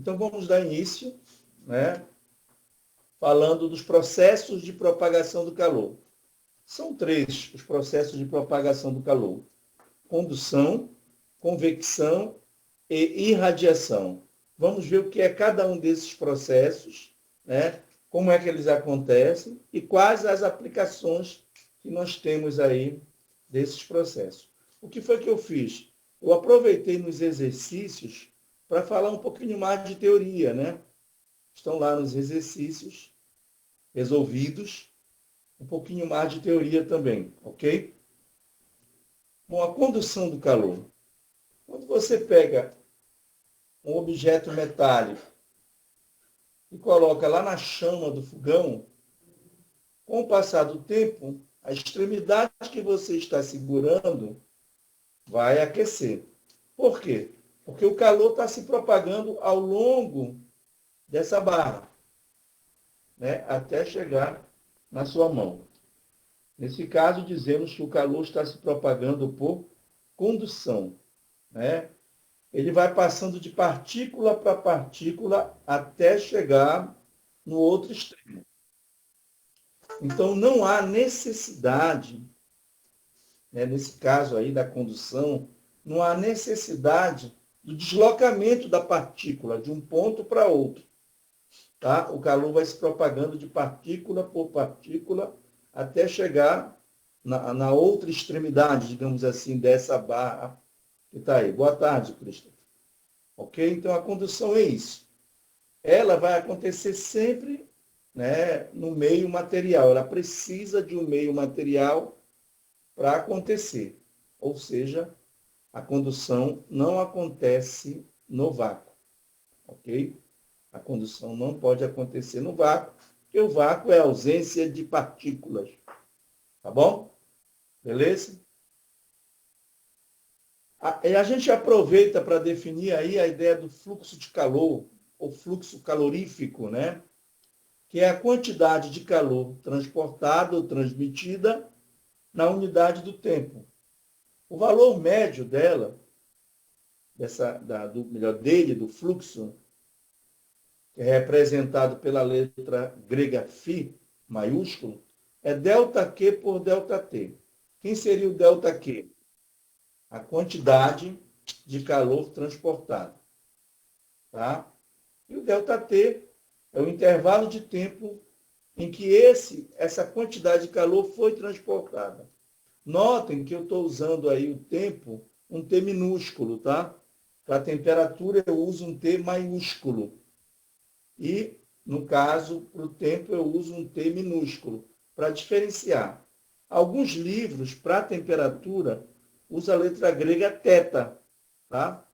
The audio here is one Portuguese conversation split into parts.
Então, vamos dar início, né, falando dos processos de propagação do calor. São três os processos de propagação do calor: condução, convecção e irradiação. Vamos ver o que é cada um desses processos, né, como é que eles acontecem e quais as aplicações que nós temos aí desses processos. O que foi que eu fiz? Eu aproveitei nos exercícios para falar um pouquinho mais de teoria, né? Estão lá nos exercícios resolvidos, um pouquinho mais de teoria também, ok? Bom, a condução do calor. Quando você pega um objeto metálico e coloca lá na chama do fogão, com o passar do tempo, a extremidade que você está segurando vai aquecer. Por quê? Porque o calor está se propagando ao longo dessa barra, né, até chegar na sua mão. Nesse caso, dizemos que o calor está se propagando por condução, né? Ele vai passando de partícula para partícula até chegar no outro extremo. Então, não há necessidade, né, nesse caso aí da condução, não há necessidade do deslocamento da partícula de um ponto para outro. Tá? O calor vai se propagando de partícula por partícula até chegar na outra extremidade, digamos assim, dessa barra que está aí. Boa tarde, Cristo. Ok? Então, a condução é isso. Ela vai acontecer sempre, né, no meio material. Ela precisa de um meio material para acontecer. Ou seja, a condução não acontece no vácuo. Ok? A condução não pode acontecer no vácuo, porque o vácuo é a ausência de partículas. Tá bom? Beleza? E a gente aproveita para definir aí a ideia do fluxo de calor, ou fluxo calorífico, né? Que é a quantidade de calor transportada ou transmitida na unidade do tempo. O valor médio dela, do fluxo, que é representado pela letra grega φ, maiúsculo, é ΔQ por ΔT. Quem seria o ΔQ? A quantidade de calor transportado. Tá? E o ΔT é o intervalo de tempo em que essa quantidade de calor foi transportada. Notem que eu estou usando aí o tempo, um T minúsculo, tá? Para a temperatura eu uso um T maiúsculo. E, no caso, para o tempo eu uso um T minúsculo, para diferenciar. Alguns livros, para a temperatura, usam a letra grega θ, tá?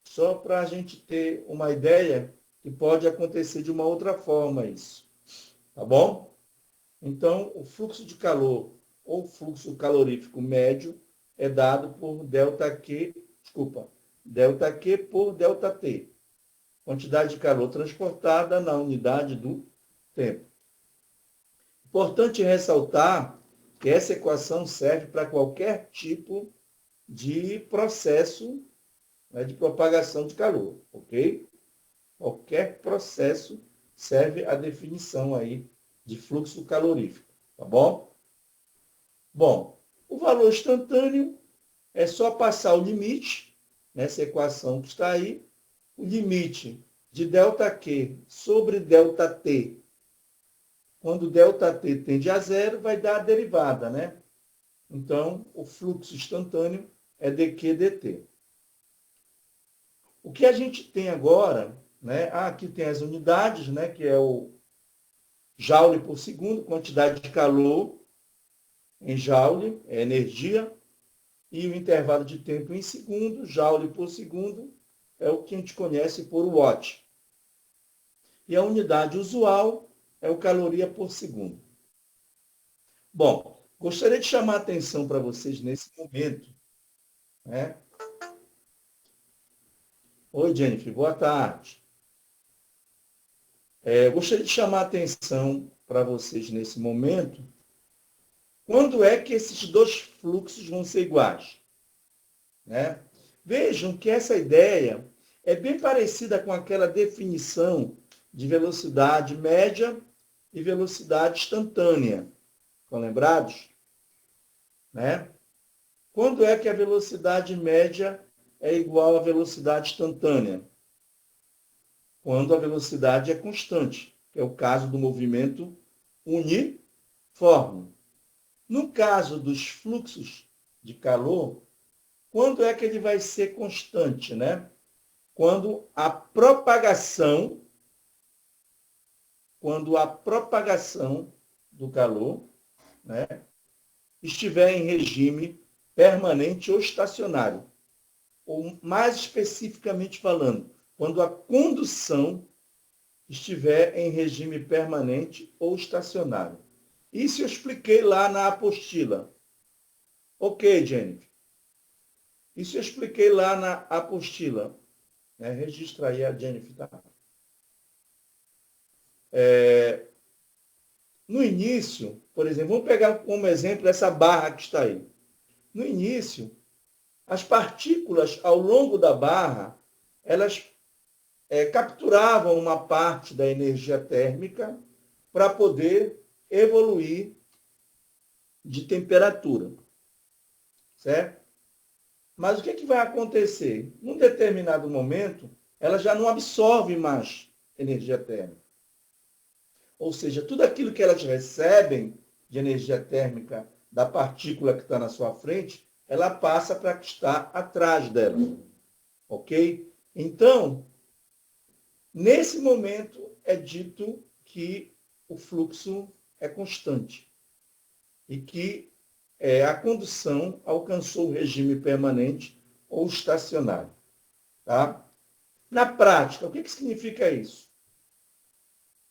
Só para a gente ter uma ideia que pode acontecer de uma outra forma isso. Tá bom? Então, o fluxo de calor ou fluxo calorífico médio é dado por ΔQ por ΔT. Quantidade de calor transportada na unidade do tempo. Importante ressaltar que essa equação serve para qualquer tipo de processo, né, de propagação de calor, ok? Qualquer processo serve a definição aí de fluxo calorífico, tá bom? Bom, o valor instantâneo é só passar o limite, nessa equação que está aí, o limite de ΔQ sobre ΔT. Quando ΔT tende a zero, vai dar a derivada, né? Então, o fluxo instantâneo é dQ dt. O que a gente tem agora, né? Aqui tem as unidades, né? Que é o joule por segundo, quantidade de calor em joule, é energia, e o intervalo de tempo em segundo, joule por segundo, é o que a gente conhece por watt. E a unidade usual é o caloria por segundo. Bom, gostaria de chamar a atenção para vocês nesse momento, né? Oi, Jennifer, boa tarde. Gostaria de chamar a atenção para vocês nesse momento. Quando é que esses dois fluxos vão ser iguais? Né? Vejam que essa ideia é bem parecida com aquela definição de velocidade média e velocidade instantânea. Estão lembrados? Né? Quando é que a velocidade média é igual à velocidade instantânea? Quando a velocidade é constante, que é o caso do movimento uniforme. No caso dos fluxos de calor, quando é que ele vai ser constante, né? Quando a propagação do calor, né, estiver em regime permanente ou estacionário. Ou mais especificamente falando, quando a condução estiver em regime permanente ou estacionário. Isso eu expliquei lá na apostila. Ok, Jennifer. Isso eu expliquei lá na apostila. Registra aí a Jennifer, tá? No início, por exemplo, vamos pegar como exemplo essa barra que está aí. No início, as partículas ao longo da barra, elas capturavam uma parte da energia térmica para poder evoluir de temperatura, certo? Mas o que vai acontecer? Num determinado momento, ela já não absorve mais energia térmica. Ou seja, tudo aquilo que elas recebem de energia térmica da partícula que está na sua frente, ela passa para que está atrás dela. Ok? Então, nesse momento é dito que o fluxo é constante e que a condução alcançou o regime permanente ou estacionário. Tá? Na prática, o que significa isso?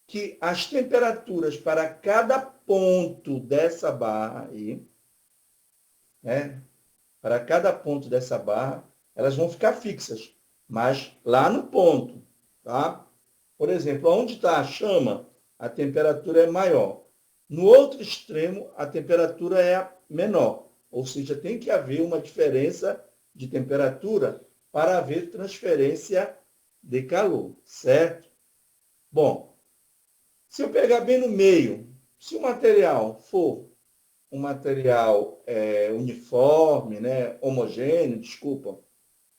Que as temperaturas para cada ponto dessa barra aí, né, para cada ponto dessa barra, elas vão ficar fixas, mas lá no ponto, tá? Por exemplo, onde está a chama, a temperatura é maior. No outro extremo, a temperatura é menor. Ou seja, tem que haver uma diferença de temperatura para haver transferência de calor, certo? Bom, se eu pegar bem no meio, se o material for um material uniforme, né, homogêneo, desculpa, o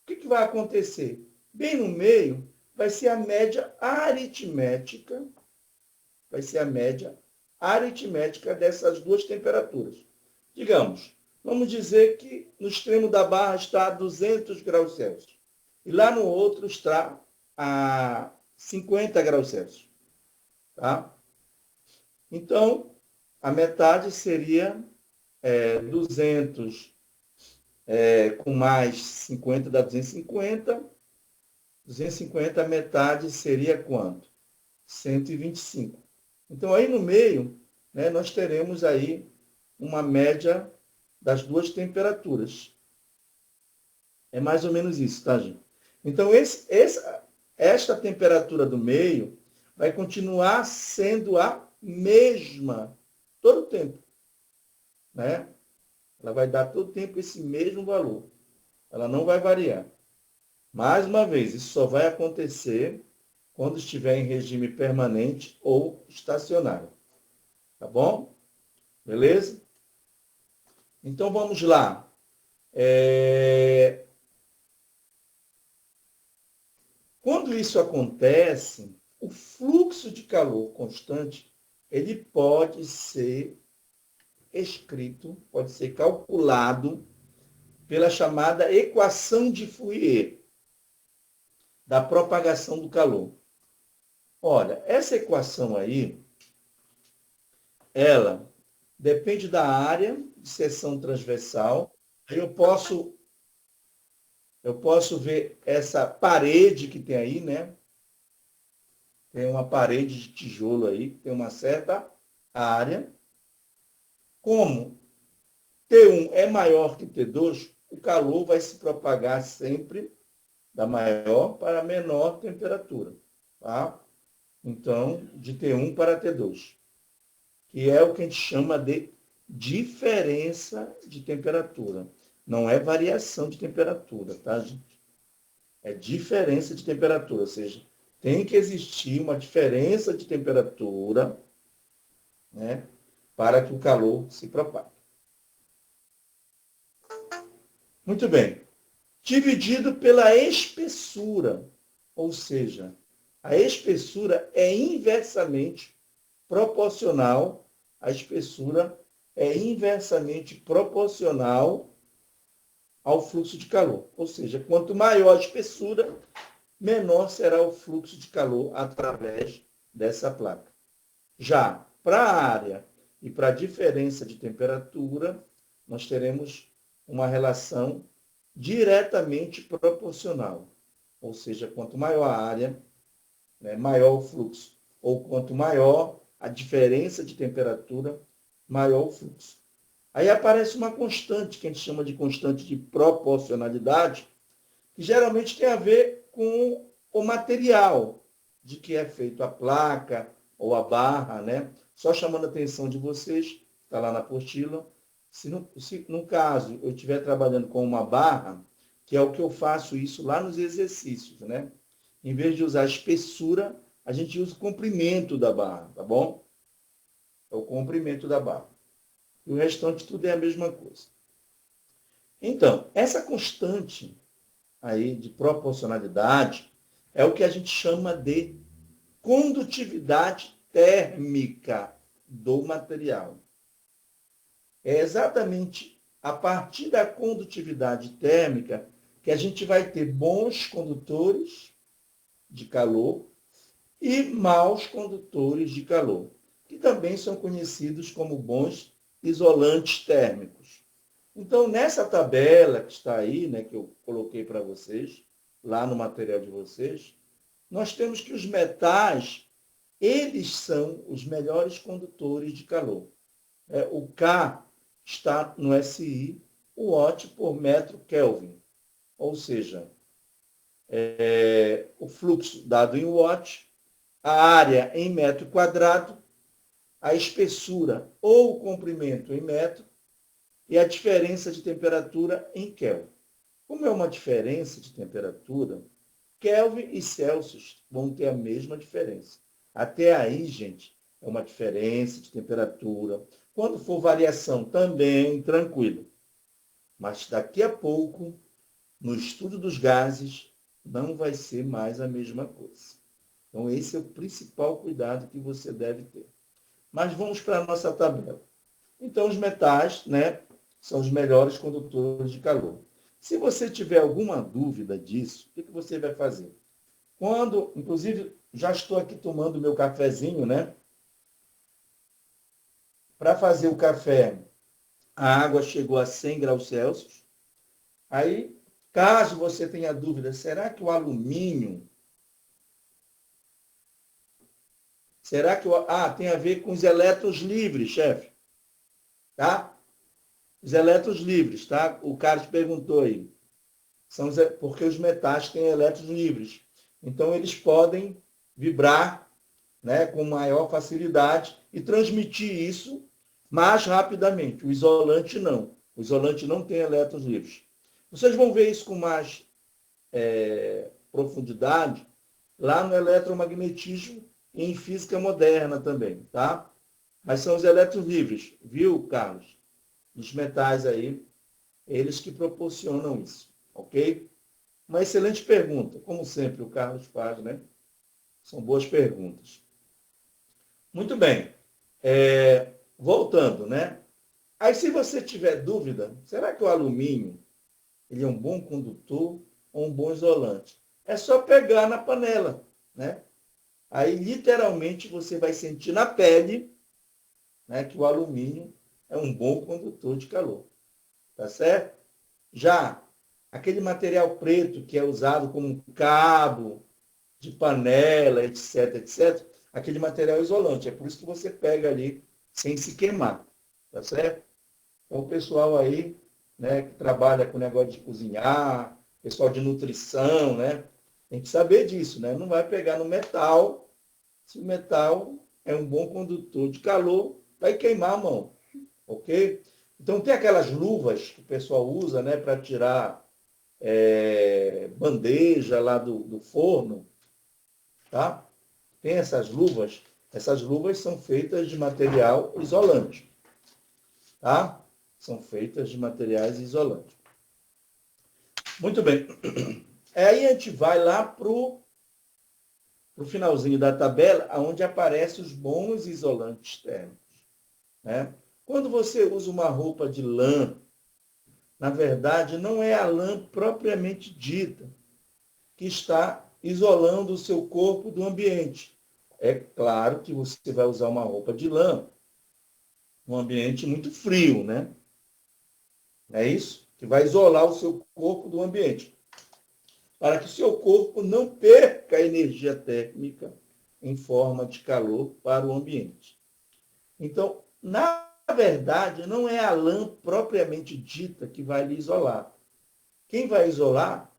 que vai acontecer? Bem no meio vai ser a média aritmética, dessas duas temperaturas. Digamos, vamos dizer que no extremo da barra está a 200 graus Celsius e lá no outro está a 50 graus Celsius. Tá? Então, a metade seria 200 com mais 50 dá 250. 250, a metade seria quanto? 125. Então, aí no meio, né, nós teremos aí uma média das duas temperaturas. É mais ou menos isso, tá, gente? Então, esta temperatura do meio vai continuar sendo a mesma todo o tempo, né? Ela vai dar todo o tempo esse mesmo valor. Ela não vai variar. Mais uma vez, isso só vai acontecer quando estiver em regime permanente ou estacionário. Tá bom? Beleza? Então, vamos lá. Quando isso acontece, o fluxo de calor constante, ele pode ser escrito, pode ser calculado pela chamada equação de Fourier, da propagação do calor. Olha, essa equação aí, ela depende da área de seção transversal. Eu posso ver essa parede que tem aí, né? Tem uma parede de tijolo aí, tem uma certa área. Como T1 é maior que T2, o calor vai se propagar sempre da maior para a menor temperatura. Tá? Então, de T1 para T2, que é o que a gente chama de diferença de temperatura. Não é variação de temperatura, tá, gente? É diferença de temperatura, ou seja, tem que existir uma diferença de temperatura, né, para que o calor se propague. Muito bem. Dividido pela espessura, ou seja, a espessura é inversamente proporcional, a espessura é inversamente proporcional ao fluxo de calor. Ou seja, quanto maior a espessura, menor será o fluxo de calor através dessa placa. Já para a área e para a diferença de temperatura, nós teremos uma relação diretamente proporcional. Ou seja, quanto maior a área, né, maior o fluxo. Ou quanto maior a diferença de temperatura, maior o fluxo. Aí aparece uma constante, que a gente chama de constante de proporcionalidade, que geralmente tem a ver com o material de que é feito a placa ou a barra, né? Só chamando a atenção de vocês, está lá na apostila, se no caso eu estiver trabalhando com uma barra, que é o que eu faço isso lá nos exercícios, né? Em vez de usar a espessura, a gente usa o comprimento da barra, tá bom? É o comprimento da barra. E o restante tudo é a mesma coisa. Então, essa constante aí de proporcionalidade é o que a gente chama de condutividade térmica do material. É exatamente a partir da condutividade térmica que a gente vai ter bons condutores de calor e maus condutores de calor, que também são conhecidos como bons isolantes térmicos. Então, nessa tabela que está aí, né, que eu coloquei para vocês, lá no material de vocês, nós temos que os metais, eles são os melhores condutores de calor. O K está no SI, o Watt por metro Kelvin. Ou seja, o fluxo dado em Watt, a área em metro quadrado, a espessura ou o comprimento em metro e a diferença de temperatura em Kelvin. Como é uma diferença de temperatura, Kelvin e Celsius vão ter a mesma diferença. Até aí, gente, é uma diferença de temperatura. Quando for variação, também tranquilo. Mas daqui a pouco, no estudo dos gases, não vai ser mais a mesma coisa. Então, esse é o principal cuidado que você deve ter. Mas vamos para a nossa tabela. Então, os metais, né, são os melhores condutores de calor. Se você tiver alguma dúvida disso, o que você vai fazer? Quando, inclusive, já estou aqui tomando meu cafezinho, né? Para fazer o café, a água chegou a 100 graus Celsius. Aí, caso você tenha dúvida, será que o alumínio... Será que tem a ver com os elétrons livres, chefe. Tá? Os elétrons livres, tá? O Carlos perguntou aí. Porque os metais têm elétrons livres. Então, eles podem vibrar, né, com maior facilidade e transmitir isso mais rapidamente. O isolante não. O isolante não tem elétrons livres. Vocês vão ver isso com mais profundidade lá no eletromagnetismo e em física moderna também, tá? Mas são os elétrons livres, viu, Carlos? Dos metais aí, eles que proporcionam isso, ok? Uma excelente pergunta, como sempre o Carlos faz, né? São boas perguntas. Muito bem. Voltando, né? Aí, se você tiver dúvida, será que o alumínio ele é um bom condutor ou um bom isolante? É só pegar na panela, né? Aí, literalmente, você vai sentir na pele, né, que o alumínio é um bom condutor de calor. Tá certo? Já aquele material preto que é usado como cabo de panela, etc, etc, aquele material isolante. É por isso que você pega ali sem se queimar. Tá certo? Então, o pessoal aí, né, que trabalha com negócio de cozinhar, pessoal de nutrição, né, tem que saber disso, né? Não vai pegar no metal, se o metal é um bom condutor de calor, vai queimar a mão, ok? Então, tem aquelas luvas que o pessoal usa, né, para tirar bandeja lá do forno, tá? Tem essas luvas. Essas luvas são feitas de material isolante, tá? São feitas de materiais isolantes. Muito bem. Aí a gente vai lá para o finalzinho da tabela, onde aparecem os bons isolantes térmicos, né? Quando você usa uma roupa de lã, na verdade, não é a lã propriamente dita que está isolando o seu corpo do ambiente. É claro que você vai usar uma roupa de lã num ambiente muito frio, né? É isso? Que vai isolar o seu corpo do ambiente. Para que o seu corpo não perca energia térmica em forma de calor para o ambiente. Então, na verdade, não é a lã propriamente dita que vai lhe isolar. Quem vai isolar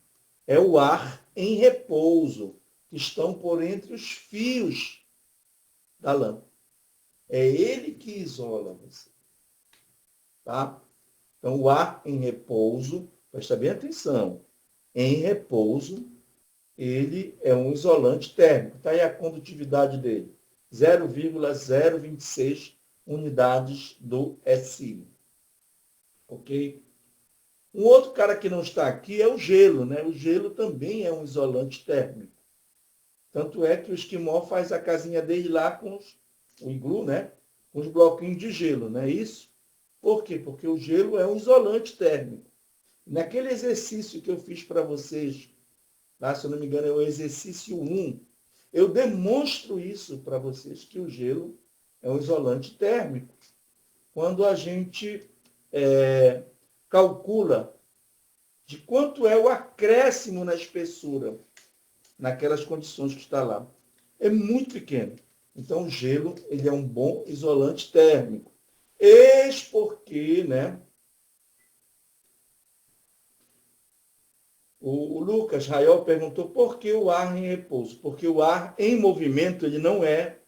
é o ar em repouso, que estão por entre os fios da lã. É ele que isola você. Tá? Então, o ar em repouso, presta bem atenção, em repouso, ele é um isolante térmico. Está aí a condutividade dele, 0,026 unidades do SI. Ok? Um outro cara que não está aqui é o gelo, né? O gelo também é um isolante térmico. Tanto é que o esquimó faz a casinha dele lá com o iglu, né? Com os bloquinhos de gelo, não é isso? Por quê? Porque o gelo é um isolante térmico. Naquele exercício que eu fiz para vocês, tá? Se eu não me engano, é o exercício 1, eu demonstro isso para vocês, que o gelo é um isolante térmico. Quando a gente calcula de quanto é o acréscimo na espessura, naquelas condições que está lá. É muito pequeno. Então, o gelo ele é um bom isolante térmico. Eis porque, né? O Lucas Raiol perguntou por que o ar em repouso. Porque o ar em movimento ele não é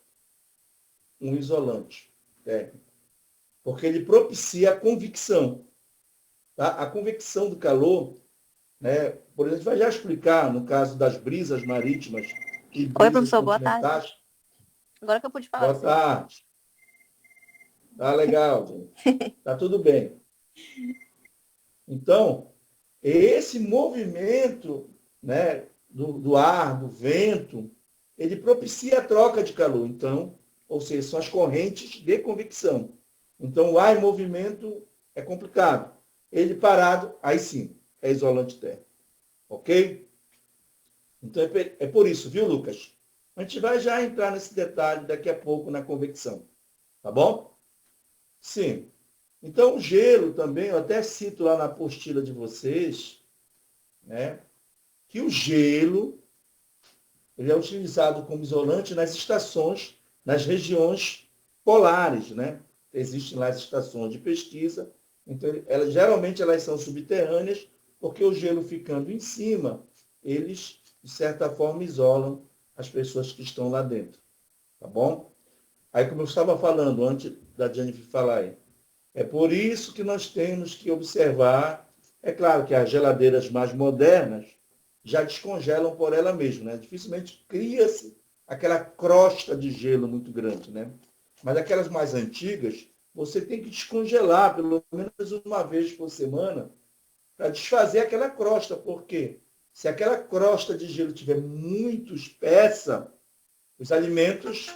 um isolante térmico. Porque ele propicia a convecção. Tá? A convecção do calor, né? Por exemplo, a gente vai já explicar no caso das brisas marítimas e Oi, brisas professor, boa tarde. continentais. Agora que eu pude falar Boa com você. tarde. Tá legal, gente. Tá tudo bem. Então, esse movimento, né, do ar, do vento, ele propicia a troca de calor. Então, ou seja, são as correntes de convecção. Então, o ar em movimento é complicado. Ele parado, aí sim, é isolante térmico. Ok? Então, é por isso, viu, Lucas? A gente vai já entrar nesse detalhe daqui a pouco na convecção. Tá bom? Sim. Então, o gelo também, eu até cito lá na apostila de vocês, né, que o gelo ele é utilizado como isolante nas estações, nas regiões polares, né? Existem lá as estações de pesquisa, então geralmente elas são subterrâneas, porque o gelo ficando em cima, eles, de certa forma, isolam as pessoas que estão lá dentro. Tá bom? Aí, como eu estava falando antes da Jennifer falar aí, é por isso que nós temos que observar. É claro que as geladeiras mais modernas já descongelam por ela mesma, né? Dificilmente cria-se aquela crosta de gelo muito grande, né? Mas aquelas mais antigas, você tem que descongelar pelo menos uma vez por semana para desfazer aquela crosta. Por quê? Se aquela crosta de gelo estiver muito espessa, os alimentos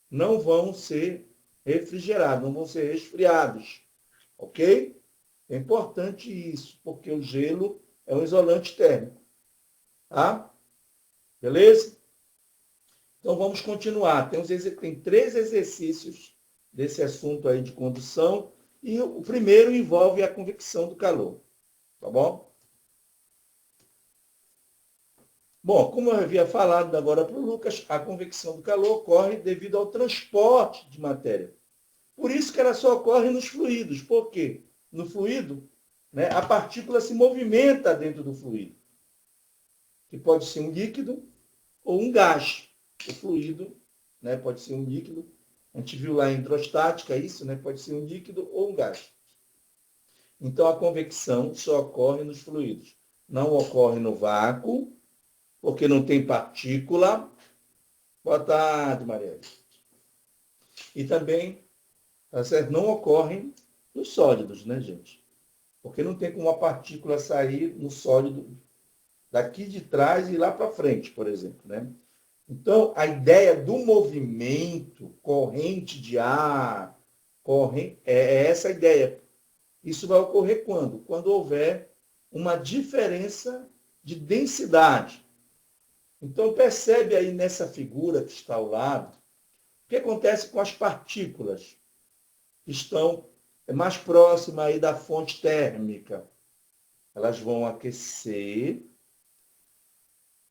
não vão ser refrigerados, não vão ser resfriados. Ok? É importante isso, porque o gelo é um isolante térmico. Tá? Beleza? Então vamos continuar. Tem 3 exercícios desse assunto aí de condução. E o primeiro envolve a convecção do calor. Tá bom? Bom, como eu havia falado agora para o Lucas, a convecção do calor ocorre devido ao transporte de matéria. Por isso que ela só ocorre nos fluidos. Por quê? No fluido, né, a partícula se movimenta dentro do fluido, que pode ser um líquido ou um gás. O fluido, né, pode ser um líquido. A gente viu lá em hidrostática isso, né, pode ser um líquido ou um gás. Então, a convecção só ocorre nos fluidos. não ocorre no vácuo, porque não tem partícula. Boa tarde, Maria. E também, tá certo? Não ocorrem nos sólidos, né, gente? Porque não tem como a partícula sair no sólido daqui de trás e ir lá para frente, por exemplo, né? Então, a ideia do movimento, corrente de ar, é essa a ideia. Isso vai ocorrer quando? Quando houver uma diferença de densidade. Então, percebe aí nessa figura que está ao lado, o que acontece com as partículas que estão mais próximas aí da fonte térmica. Elas vão aquecer,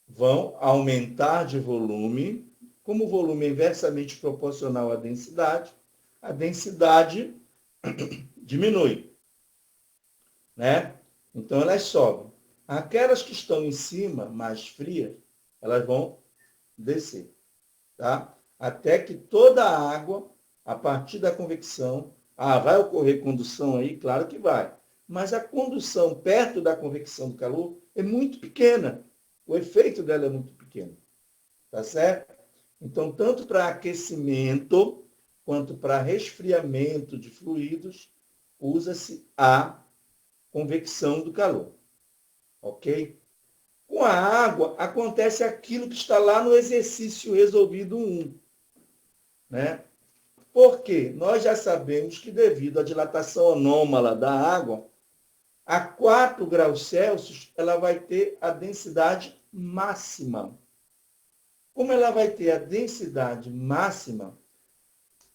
vão aumentar de volume. Como o volume é inversamente proporcional à densidade, a densidade diminui, né? Então, elas sobem. Aquelas que estão em cima, mais frias, elas vão descer, tá? Até que toda a água, a partir da convecção, vai ocorrer condução aí? Claro que vai. Mas a condução perto da convecção do calor é muito pequena. O efeito dela é muito pequeno, tá certo? Então, tanto para aquecimento quanto para resfriamento de fluidos, usa-se a convecção do calor, ok? Com a água, acontece aquilo que está lá no exercício resolvido 1, né? Porque nós já sabemos que devido à dilatação anômala da água, a 4 graus Celsius, ela vai ter a densidade máxima. Como ela vai ter a densidade máxima,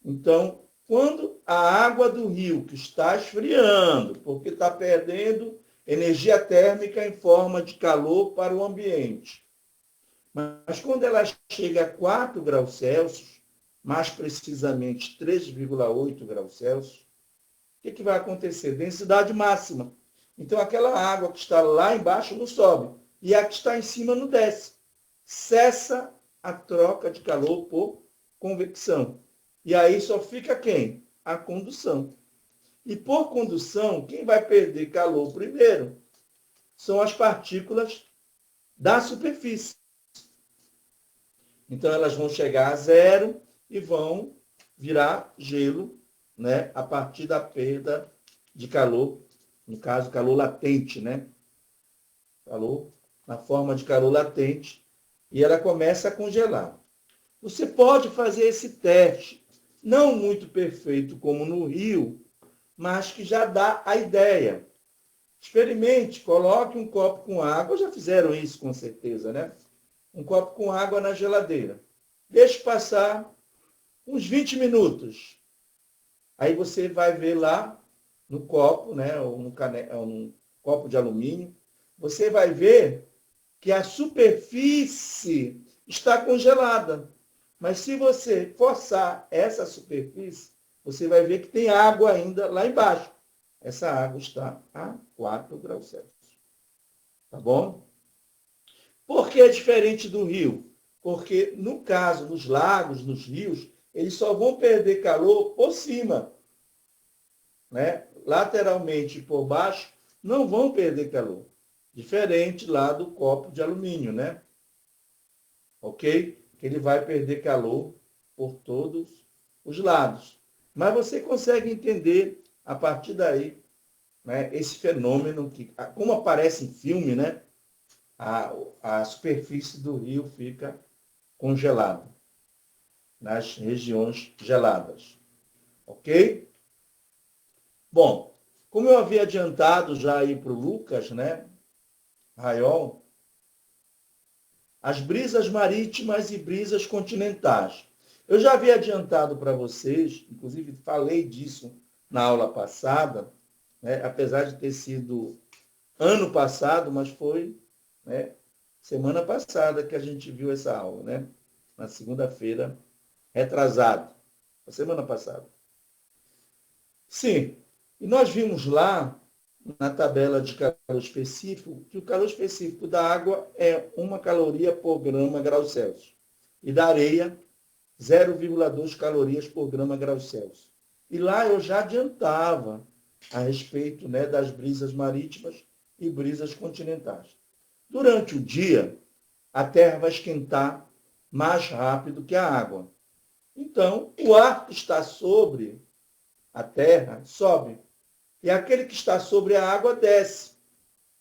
então, quando a água do rio, que está esfriando, porque está perdendo energia térmica em forma de calor para o ambiente, mas quando ela chega a 4 graus Celsius, mais precisamente 3,8 graus Celsius, o que vai acontecer? Densidade máxima. Então, aquela água que está lá embaixo não sobe, e a que está em cima não desce. Cessa a troca de calor por convecção. E aí só fica quem? A condução. E por condução, quem vai perder calor primeiro são as partículas da superfície. Então, elas vão chegar a zero e vão virar gelo, né, a partir da perda de calor, no caso, calor latente, né? Calor na forma de calor latente, e ela começa a congelar. Você pode fazer esse teste, não muito perfeito como no Rio, mas que já dá a ideia. Experimente, coloque um copo com água, já fizeram isso com certeza, né? Um copo com água na geladeira. Deixe passar uns 20 minutos. Aí você vai ver lá no copo, né, ou num copo de alumínio, você vai ver que a superfície está congelada. Mas se você forçar essa superfície, você vai ver que tem água ainda lá embaixo. Essa água está a 4 graus Celsius. Tá bom? Por que é diferente do rio? Porque, no caso, nos lagos, nos rios, eles só vão perder calor por cima, né? Lateralmente por baixo, não vão perder calor. Diferente lá do copo de alumínio, né? Ok? Que ele vai perder calor por todos os lados. Mas você consegue entender, a partir daí, né, esse fenômeno, que, como aparece em filme, né? A superfície do rio fica congelada nas regiões geladas. Ok? Bom, como eu havia adiantado já aí para o Lucas, né? Raiol, as brisas marítimas e brisas continentais. Eu já havia adiantado para vocês, inclusive falei disso na aula passada, né? Apesar de ter sido ano passado, mas foi, né, semana passada que a gente viu essa aula, né? Na segunda-feira, retrasado, a semana passada. Sim, e nós vimos lá, na tabela de calor específico, que o calor específico da água é 1 caloria por grama grau Celsius. E da areia, 0,2 calorias por grama grau Celsius. E lá eu já adiantava a respeito, né, das brisas marítimas e brisas continentais. Durante o dia, a Terra vai esquentar mais rápido que a água. Então, o ar que está sobre a Terra sobe. E aquele que está sobre a água desce,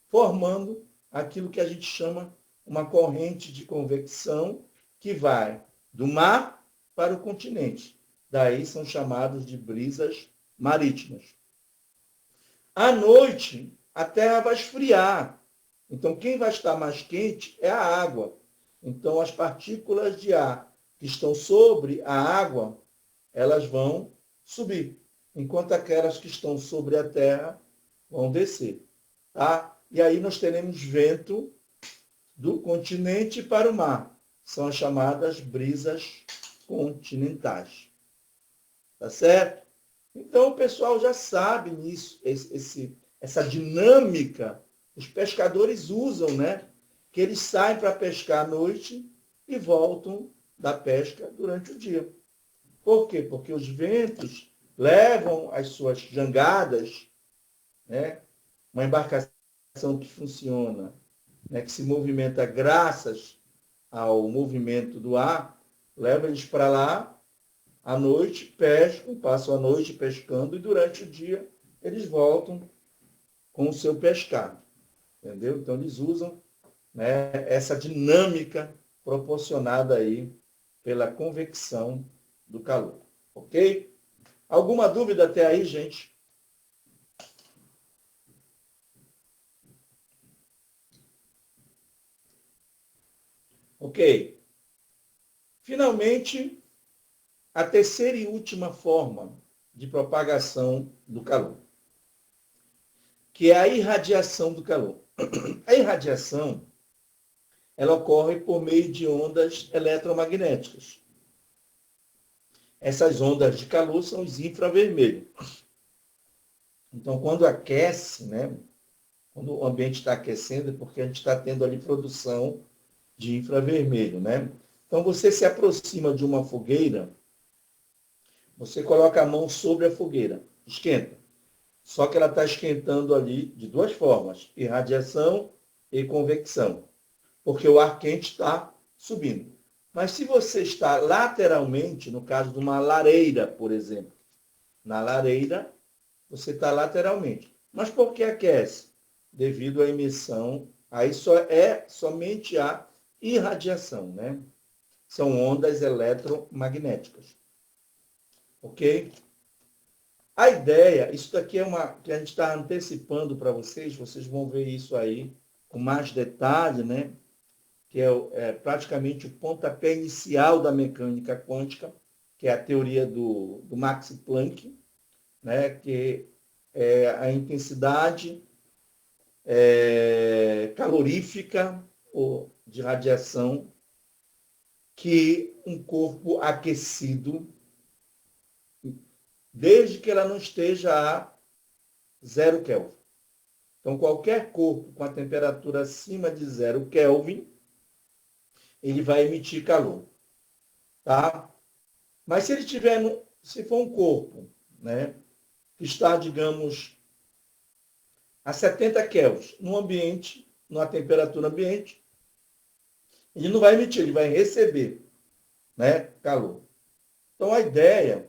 formando aquilo que a gente chama uma corrente de convecção que vai do mar para o continente. Daí são chamados de brisas marítimas. À noite, a Terra vai esfriar. Então, quem vai estar mais quente é a água. Então, as partículas de ar que estão sobre a água, elas vão subir, enquanto aquelas que estão sobre a Terra vão descer. Tá? E aí nós teremos vento do continente para o mar. São as chamadas brisas continentais. Tá certo? Então o pessoal já sabe nisso, essa dinâmica. Os pescadores usam, né? Que eles saem para pescar à noite e voltam da pesca durante o dia. Por quê? Porque os ventos levam as suas jangadas, né? Uma embarcação que funciona, né? Que se movimenta graças ao movimento do ar, leva eles para lá, à noite pescam, passam a noite pescando e durante o dia eles voltam com o seu pescado. Entendeu? Então eles usam, né, essa dinâmica proporcionada aí pela convecção do calor. Ok? Alguma dúvida até aí, gente? Ok. Finalmente, a terceira e última forma de propagação do calor, que é a irradiação do calor. A irradiação, ela ocorre por meio de ondas eletromagnéticas. Essas ondas de calor são os infravermelhos. Então, quando aquece, né? Quando o ambiente está aquecendo, é porque a gente está tendo ali produção de infravermelho, né? Então, você se aproxima de uma fogueira, você coloca a mão sobre a fogueira, esquenta. Só que ela está esquentando ali de duas formas, irradiação e convecção, porque o ar quente está subindo. Mas se você está lateralmente, no caso de uma lareira, por exemplo, na lareira, você está lateralmente. Mas por que aquece? Devido à emissão, aí só é somente a irradiação, né? São ondas eletromagnéticas. Ok? A ideia, isso daqui é uma que a gente está antecipando para vocês, vocês vão ver isso aí com mais detalhe, né? Que é praticamente o pontapé inicial da mecânica quântica, que é a teoria do Max Planck, né? Que é a intensidade calorífica ou de radiação que um corpo aquecido, desde que ela não esteja a 0 Kelvin. Então, qualquer corpo com a temperatura acima de 0 Kelvin, ele vai emitir calor. Tá? Mas se ele tiver, se for um corpo, né, que está, digamos, a 70 Kelvin, no ambiente, numa temperatura ambiente, ele não vai emitir, ele vai receber, né, calor. Então, a ideia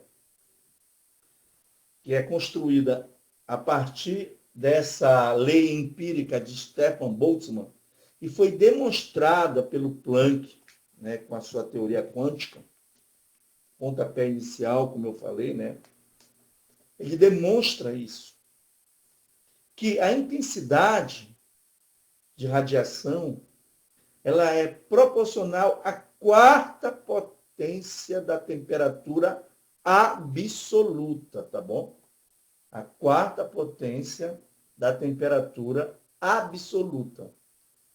que é construída a partir dessa lei empírica de Stefan Boltzmann, e foi demonstrada pelo Planck, né, com a sua teoria quântica, pontapé inicial, como eu falei, né, ele demonstra isso, que a intensidade de radiação ela é proporcional à quarta potência da temperatura absoluta, tá bom? A quarta potência da temperatura absoluta.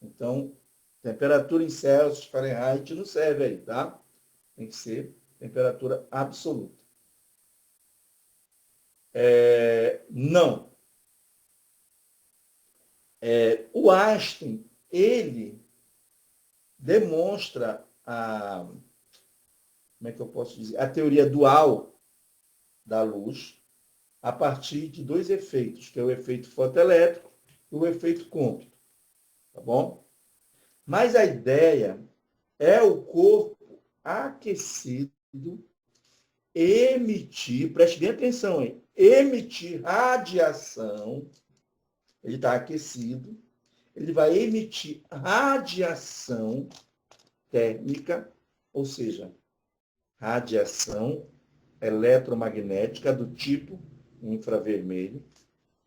Então, temperatura em Celsius, Fahrenheit, não serve aí, tá? Tem que ser temperatura absoluta. Não. O Einstein, ele demonstra como é que eu posso dizer? A teoria dual da luz a partir de dois efeitos, que é o efeito fotoelétrico do efeito Compton, tá bom? Mas a ideia é o corpo aquecido emitir, preste bem atenção, hein? Emitir radiação, ele está aquecido, ele vai emitir radiação térmica, ou seja, radiação eletromagnética do tipo infravermelho.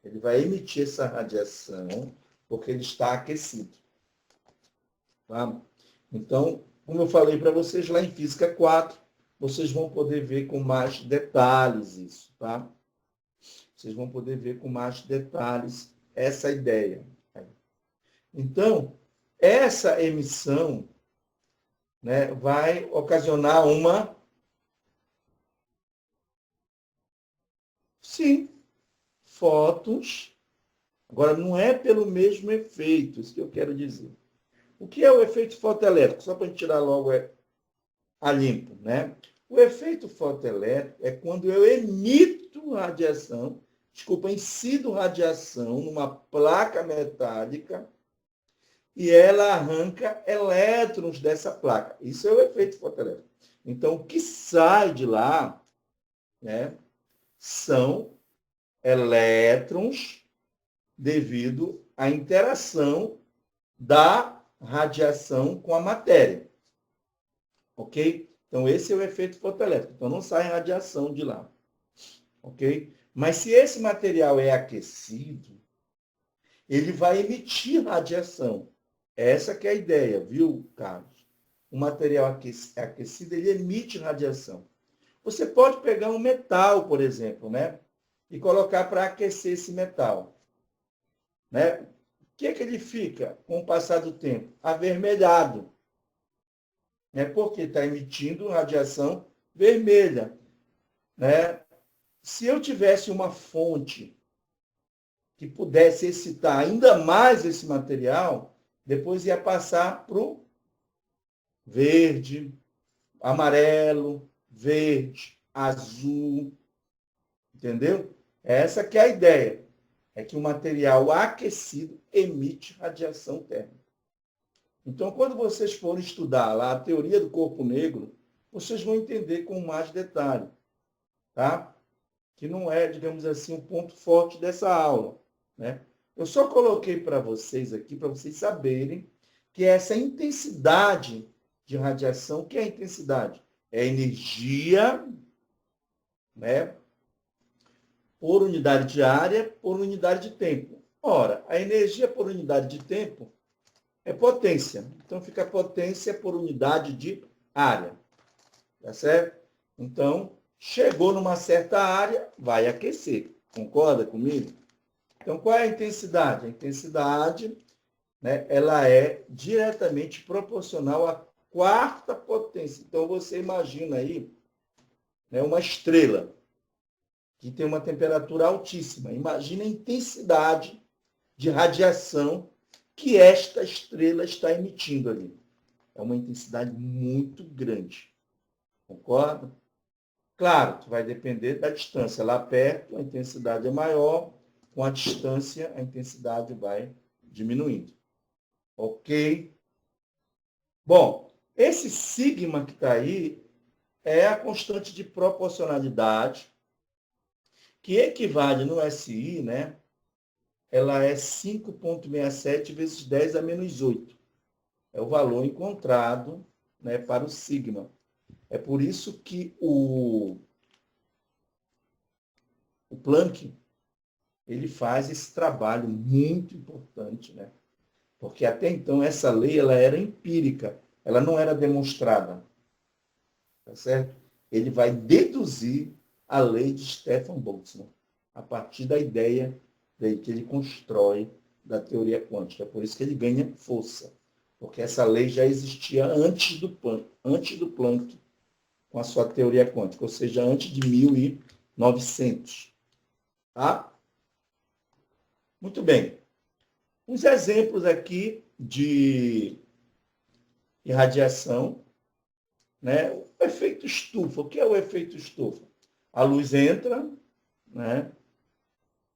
Ele vai emitir essa radiação porque ele está aquecido. Tá? Então, como eu falei para vocês lá em Física 4, vocês vão poder ver com mais detalhes isso, tá? Vocês vão poder ver com mais detalhes essa ideia. Então, essa emissão, né, vai ocasionar uma... Sim, fótons. Agora, não é pelo mesmo efeito, isso que eu quero dizer. O que é o efeito fotoelétrico? Só para a gente tirar logo a limpo, né? O efeito fotoelétrico é quando eu emito radiação, incido radiação numa placa metálica e ela arranca elétrons dessa placa. Isso é o efeito fotoelétrico. Então, o que sai de lá, né, são elétrons devido à interação da radiação com a matéria. Ok? Então, esse é o efeito fotoelétrico. Então, não sai radiação de lá. Ok? Mas se esse material é aquecido, ele vai emitir radiação. Essa que é a ideia, viu, Carlos? O material aquecido, ele emite radiação. Você pode pegar um metal, por exemplo, né? E colocar para aquecer esse metal. Né? O que é que ele fica com o passar do tempo? Avermelhado. Né? Porque está emitindo radiação vermelha. Né? Se eu tivesse uma fonte que pudesse excitar ainda mais esse material, depois ia passar para o verde, amarelo, verde, azul. Entendeu? Essa que é a ideia. É que o material aquecido emite radiação térmica. Então, quando vocês forem estudar lá a teoria do corpo negro, vocês vão entender com mais detalhe, tá? Que não é, digamos assim, um ponto forte dessa aula, né? Eu só coloquei para vocês aqui, para vocês saberem que essa intensidade de radiação, que é a intensidade? É energia, né? Por unidade de área, por unidade de tempo. Ora, a energia por unidade de tempo é potência. Então, fica potência por unidade de área. Tá certo? Então, chegou numa certa área, vai aquecer. Concorda comigo? Então, qual é a intensidade? A intensidade, né, ela é diretamente proporcional à quarta potência. Então, você imagina aí, né, uma estrela que tem uma temperatura altíssima. Imagina a intensidade de radiação que esta estrela está emitindo ali. É uma intensidade muito grande. Concorda? Claro, que vai depender da distância. Lá perto, a intensidade é maior. Com a distância, a intensidade vai diminuindo. Ok? Bom, esse sigma que está aí é a constante de proporcionalidade, que equivale no SI, né? Ela é 5,67 vezes 10 a menos 8. É o valor encontrado, né, para o sigma. É por isso que o Planck ele faz esse trabalho muito importante, né? Porque até então essa lei ela era empírica, ela não era demonstrada, tá certo? Ele vai deduzir a lei de Stefan Boltzmann a partir da ideia que ele constrói da teoria quântica. É por isso que ele ganha força, porque essa lei já existia antes do Planck com a sua teoria quântica, ou seja, antes de 1900. Tá? Muito bem. Uns exemplos aqui de irradiação, né? O efeito estufa. O que é o efeito estufa? A luz entra, né?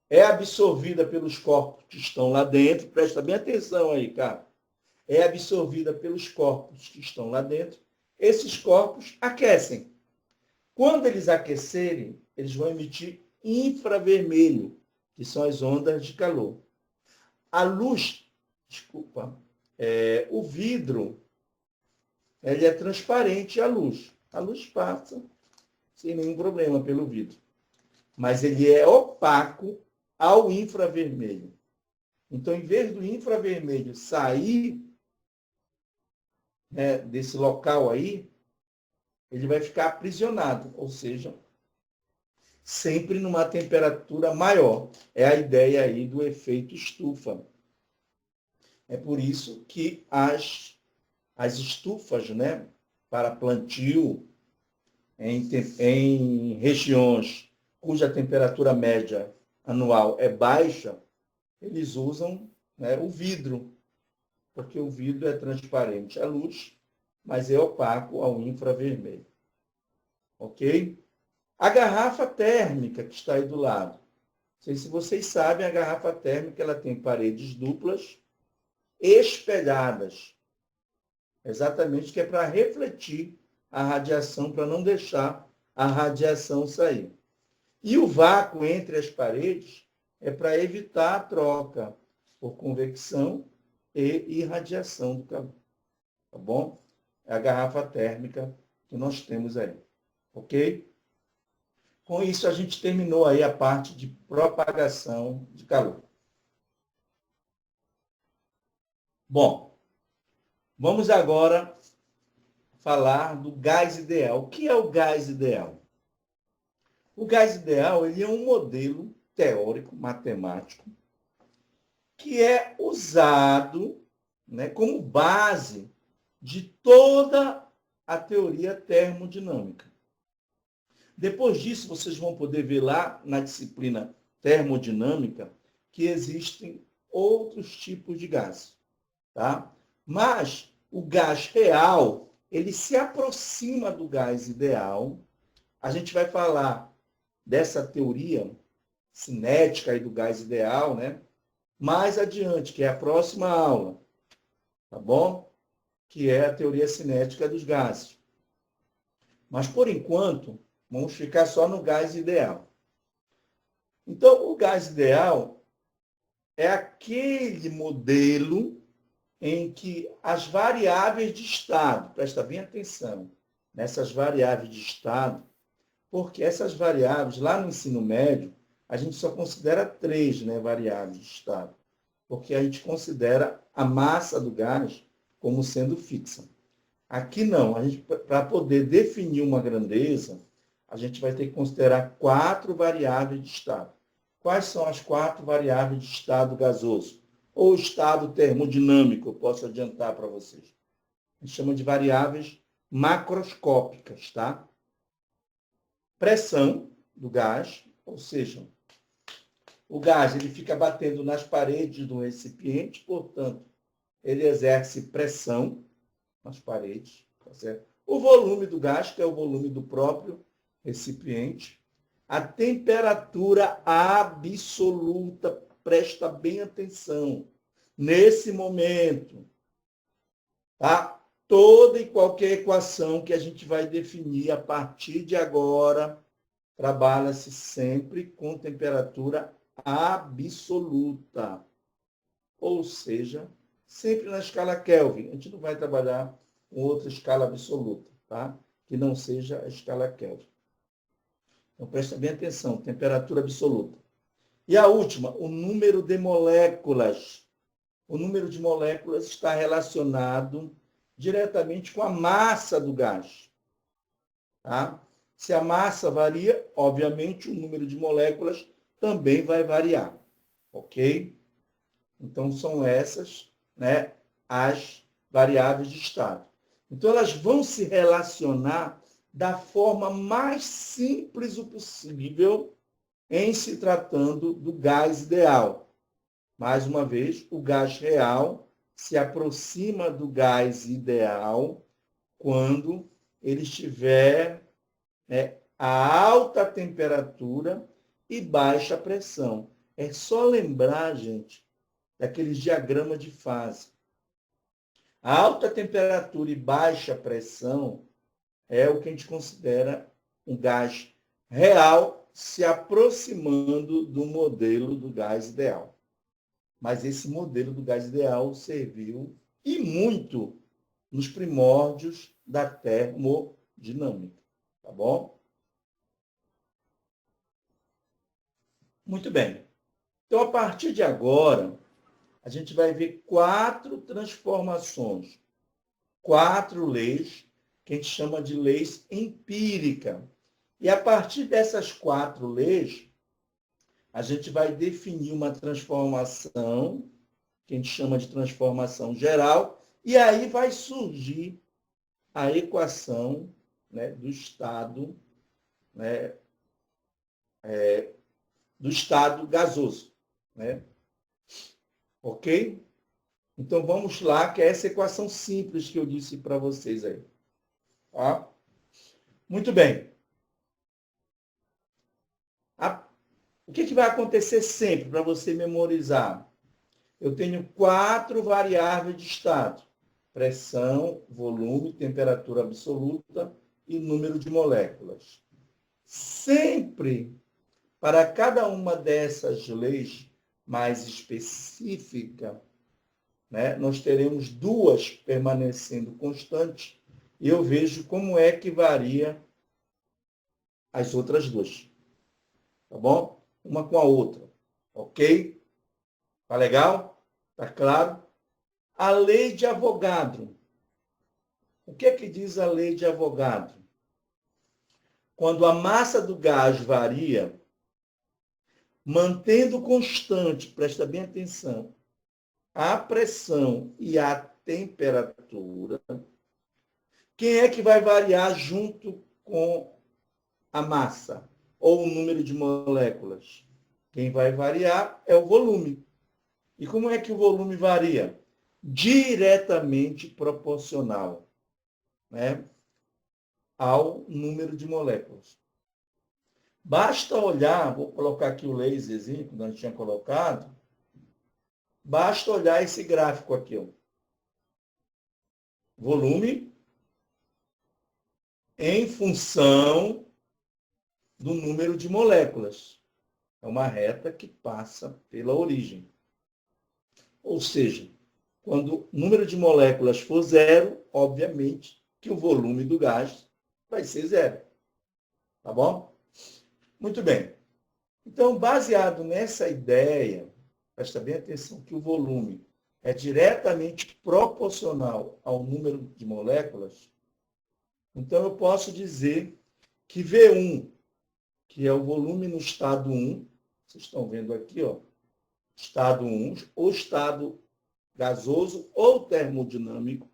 é absorvida pelos corpos que estão lá dentro, presta bem atenção aí, cara. É absorvida pelos corpos que estão lá dentro. Esses corpos aquecem. Quando eles aquecerem, eles vão emitir infravermelho, que são as ondas de calor. A luz, o vidro, ele é transparente à luz. A luz passa sem nenhum problema pelo vidro. Mas ele é opaco ao infravermelho. Então, em vez do infravermelho sair, né, desse local aí, ele vai ficar aprisionado, ou seja, sempre numa temperatura maior. É a ideia aí do efeito estufa. É por isso que as estufas, né, para plantio em regiões cuja temperatura média anual é baixa, eles usam, né, o vidro, porque o vidro é transparente à luz, mas é opaco ao infravermelho. Ok? A garrafa térmica que está aí do lado. Não sei se vocês sabem, a garrafa térmica ela tem paredes duplas espelhadas. Exatamente, que é para refletir a radiação, para não deixar a radiação sair. E o vácuo entre as paredes é para evitar a troca por convecção e irradiação do calor. Tá bom? É a garrafa térmica que nós temos aí. Ok? Com isso, a gente terminou aí a parte de propagação de calor. Bom, vamos agora falar do gás ideal. O que é o gás ideal? O gás ideal ele é um modelo teórico, matemático, que é usado, né, como base de toda a teoria termodinâmica. Depois disso, vocês vão poder ver lá na disciplina termodinâmica que existem outros tipos de gás, tá? Mas o gás real, ele se aproxima do gás ideal. A gente vai falar dessa teoria cinética aí do gás ideal, né? Mais adiante, que é a próxima aula, tá bom? Que é a teoria cinética dos gases. Mas, por enquanto, vamos ficar só no gás ideal. Então, o gás ideal é aquele modelo em que as variáveis de estado, presta bem atenção nessas variáveis de estado, porque essas variáveis, lá no ensino médio, a gente só considera 3, né, variáveis de estado, porque a gente considera a massa do gás como sendo fixa. Aqui não, para poder definir uma grandeza, a gente vai ter que considerar 4 variáveis de estado. Quais são as 4 variáveis de estado gasoso? Ou estado termodinâmico, eu posso adiantar para vocês. A gente chama de variáveis macroscópicas, tá? Pressão do gás, ou seja, o gás ele fica batendo nas paredes do recipiente, portanto, ele exerce pressão nas paredes, tá certo? O volume do gás, que é o volume do próprio recipiente, a temperatura absoluta, presta bem atenção, nesse momento, tá? Toda e qualquer equação que a gente vai definir a partir de agora, trabalha-se sempre com temperatura absoluta. Ou seja, sempre na escala Kelvin. A gente não vai trabalhar com outra escala absoluta, tá? Que não seja a escala Kelvin. Então, presta bem atenção, temperatura absoluta. E a última, o número de moléculas. O número de moléculas está relacionado diretamente com a massa do gás. Tá? Se a massa varia, obviamente o número de moléculas também vai variar. Ok? Então, são essas, né, as variáveis de estado. Então, elas vão se relacionar da forma mais simples o possível em se tratando do gás ideal. Mais uma vez, o gás real se aproxima do gás ideal quando ele estiver, né, a alta temperatura e baixa pressão. É só lembrar, gente, daqueles diagramas de fase. A alta temperatura e baixa pressão é o que a gente considera um gás real se aproximando do modelo do gás ideal. Mas esse modelo do gás ideal serviu e muito nos primórdios da termodinâmica, tá bom? Muito bem. Então, a partir de agora, a gente vai ver 4 transformações, 4 leis, que a gente chama de leis empíricas. E a partir dessas 4 leis, a gente vai definir uma transformação, que a gente chama de transformação geral, e aí vai surgir a equação, né, do estado, né, do estado gasoso. Né? Ok? Então vamos lá, que é essa equação simples que eu disse para vocês aí. Tá? Muito bem. O que vai acontecer sempre para você memorizar? Eu tenho 4 variáveis de estado: pressão, volume, temperatura absoluta e número de moléculas. Sempre, para cada uma dessas leis mais específica, né, nós teremos 2 permanecendo constantes, e eu vejo como é que varia as outras 2. Tá bom? Uma com a outra. Ok? Tá legal? Tá claro? A lei de Avogadro. O que é que diz a lei de Avogadro? Quando a massa do gás varia, mantendo constante, presta bem atenção, a pressão e a temperatura, quem é que vai variar junto com a massa ou o número de moléculas? Quem vai variar é o volume. E como é que o volume varia? Diretamente proporcional, né, ao número de moléculas. Basta olhar, vou colocar aqui o laserzinho que nós tínhamos colocado, basta olhar esse gráfico aqui. Ó. Volume em função do número de moléculas. É uma reta que passa pela origem. Ou seja, quando o número de moléculas for 0, obviamente que o volume do gás vai ser 0. Tá bom? Muito bem. Então, baseado nessa ideia, presta bem atenção que o volume é diretamente proporcional ao número de moléculas, então eu posso dizer que V1, que é o volume no estado 1, vocês estão vendo aqui, ó, estado 1, ou estado gasoso ou termodinâmico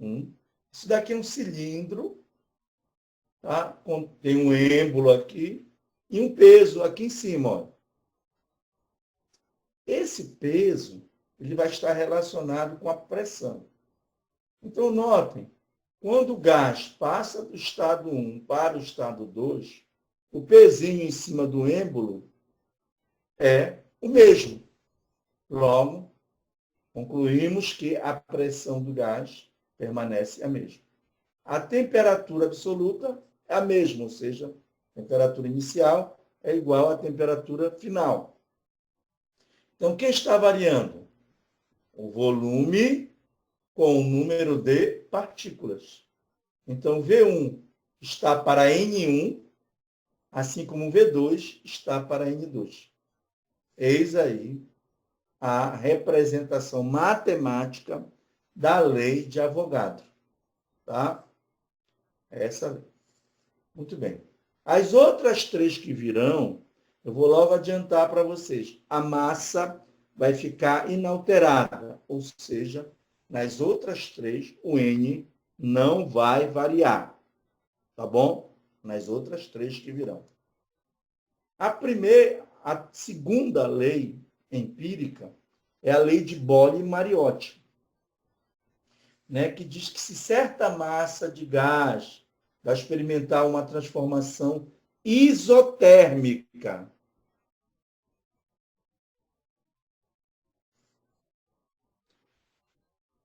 1. Isso daqui é um cilindro, tá? Tem um êmbolo aqui e um peso aqui em cima. Ó. Esse peso ele vai estar relacionado com a pressão. Então, notem, quando o gás passa do estado 1 para o estado 2, o pezinho em cima do êmbolo é o mesmo. Logo, concluímos que a pressão do gás permanece a mesma. A temperatura absoluta é a mesma, ou seja, a temperatura inicial é igual à temperatura final. Então, quem está variando? O volume com o número de partículas. Então, V1 está para N1, assim como V2 está para N2. Eis aí a representação matemática da lei de Avogadro. Tá? Essa lei. Muito bem. As outras 3 que virão, eu vou logo adiantar para vocês. A massa vai ficar inalterada, ou seja, nas outras 3, o N não vai variar. Tá bom? Nas outras 3 que virão. A segunda lei empírica é a lei de Boole-Mariotti, né, que diz que se certa massa de gás vai experimentar uma transformação isotérmica,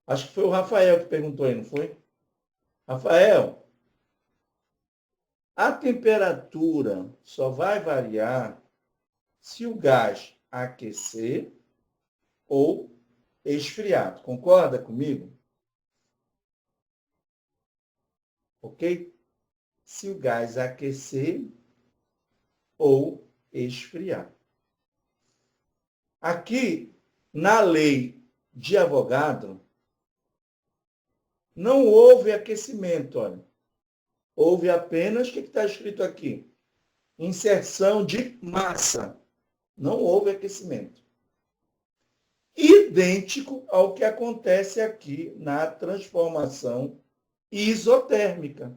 Acho que foi o Rafael que perguntou aí, não foi? Rafael, a temperatura só vai variar se o gás aquecer ou esfriar. Concorda comigo? Ok? Se o gás aquecer ou esfriar. Aqui, na lei de Avogadro, não houve aquecimento, olha. Houve apenas, o que está escrito aqui? Inserção de massa. Não houve aquecimento. Idêntico ao que acontece aqui na transformação isotérmica.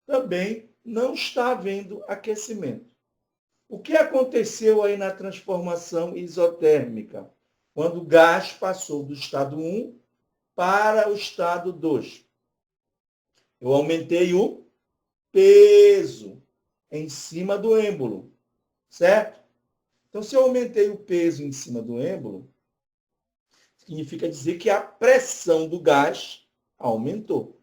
Também não está havendo aquecimento. O que aconteceu aí na transformação isotérmica? Quando o gás passou do estado 1 para o estado 2. Eu aumentei o peso em cima do êmbolo, certo? Então, se eu aumentei o peso em cima do êmbolo, significa dizer que a pressão do gás aumentou.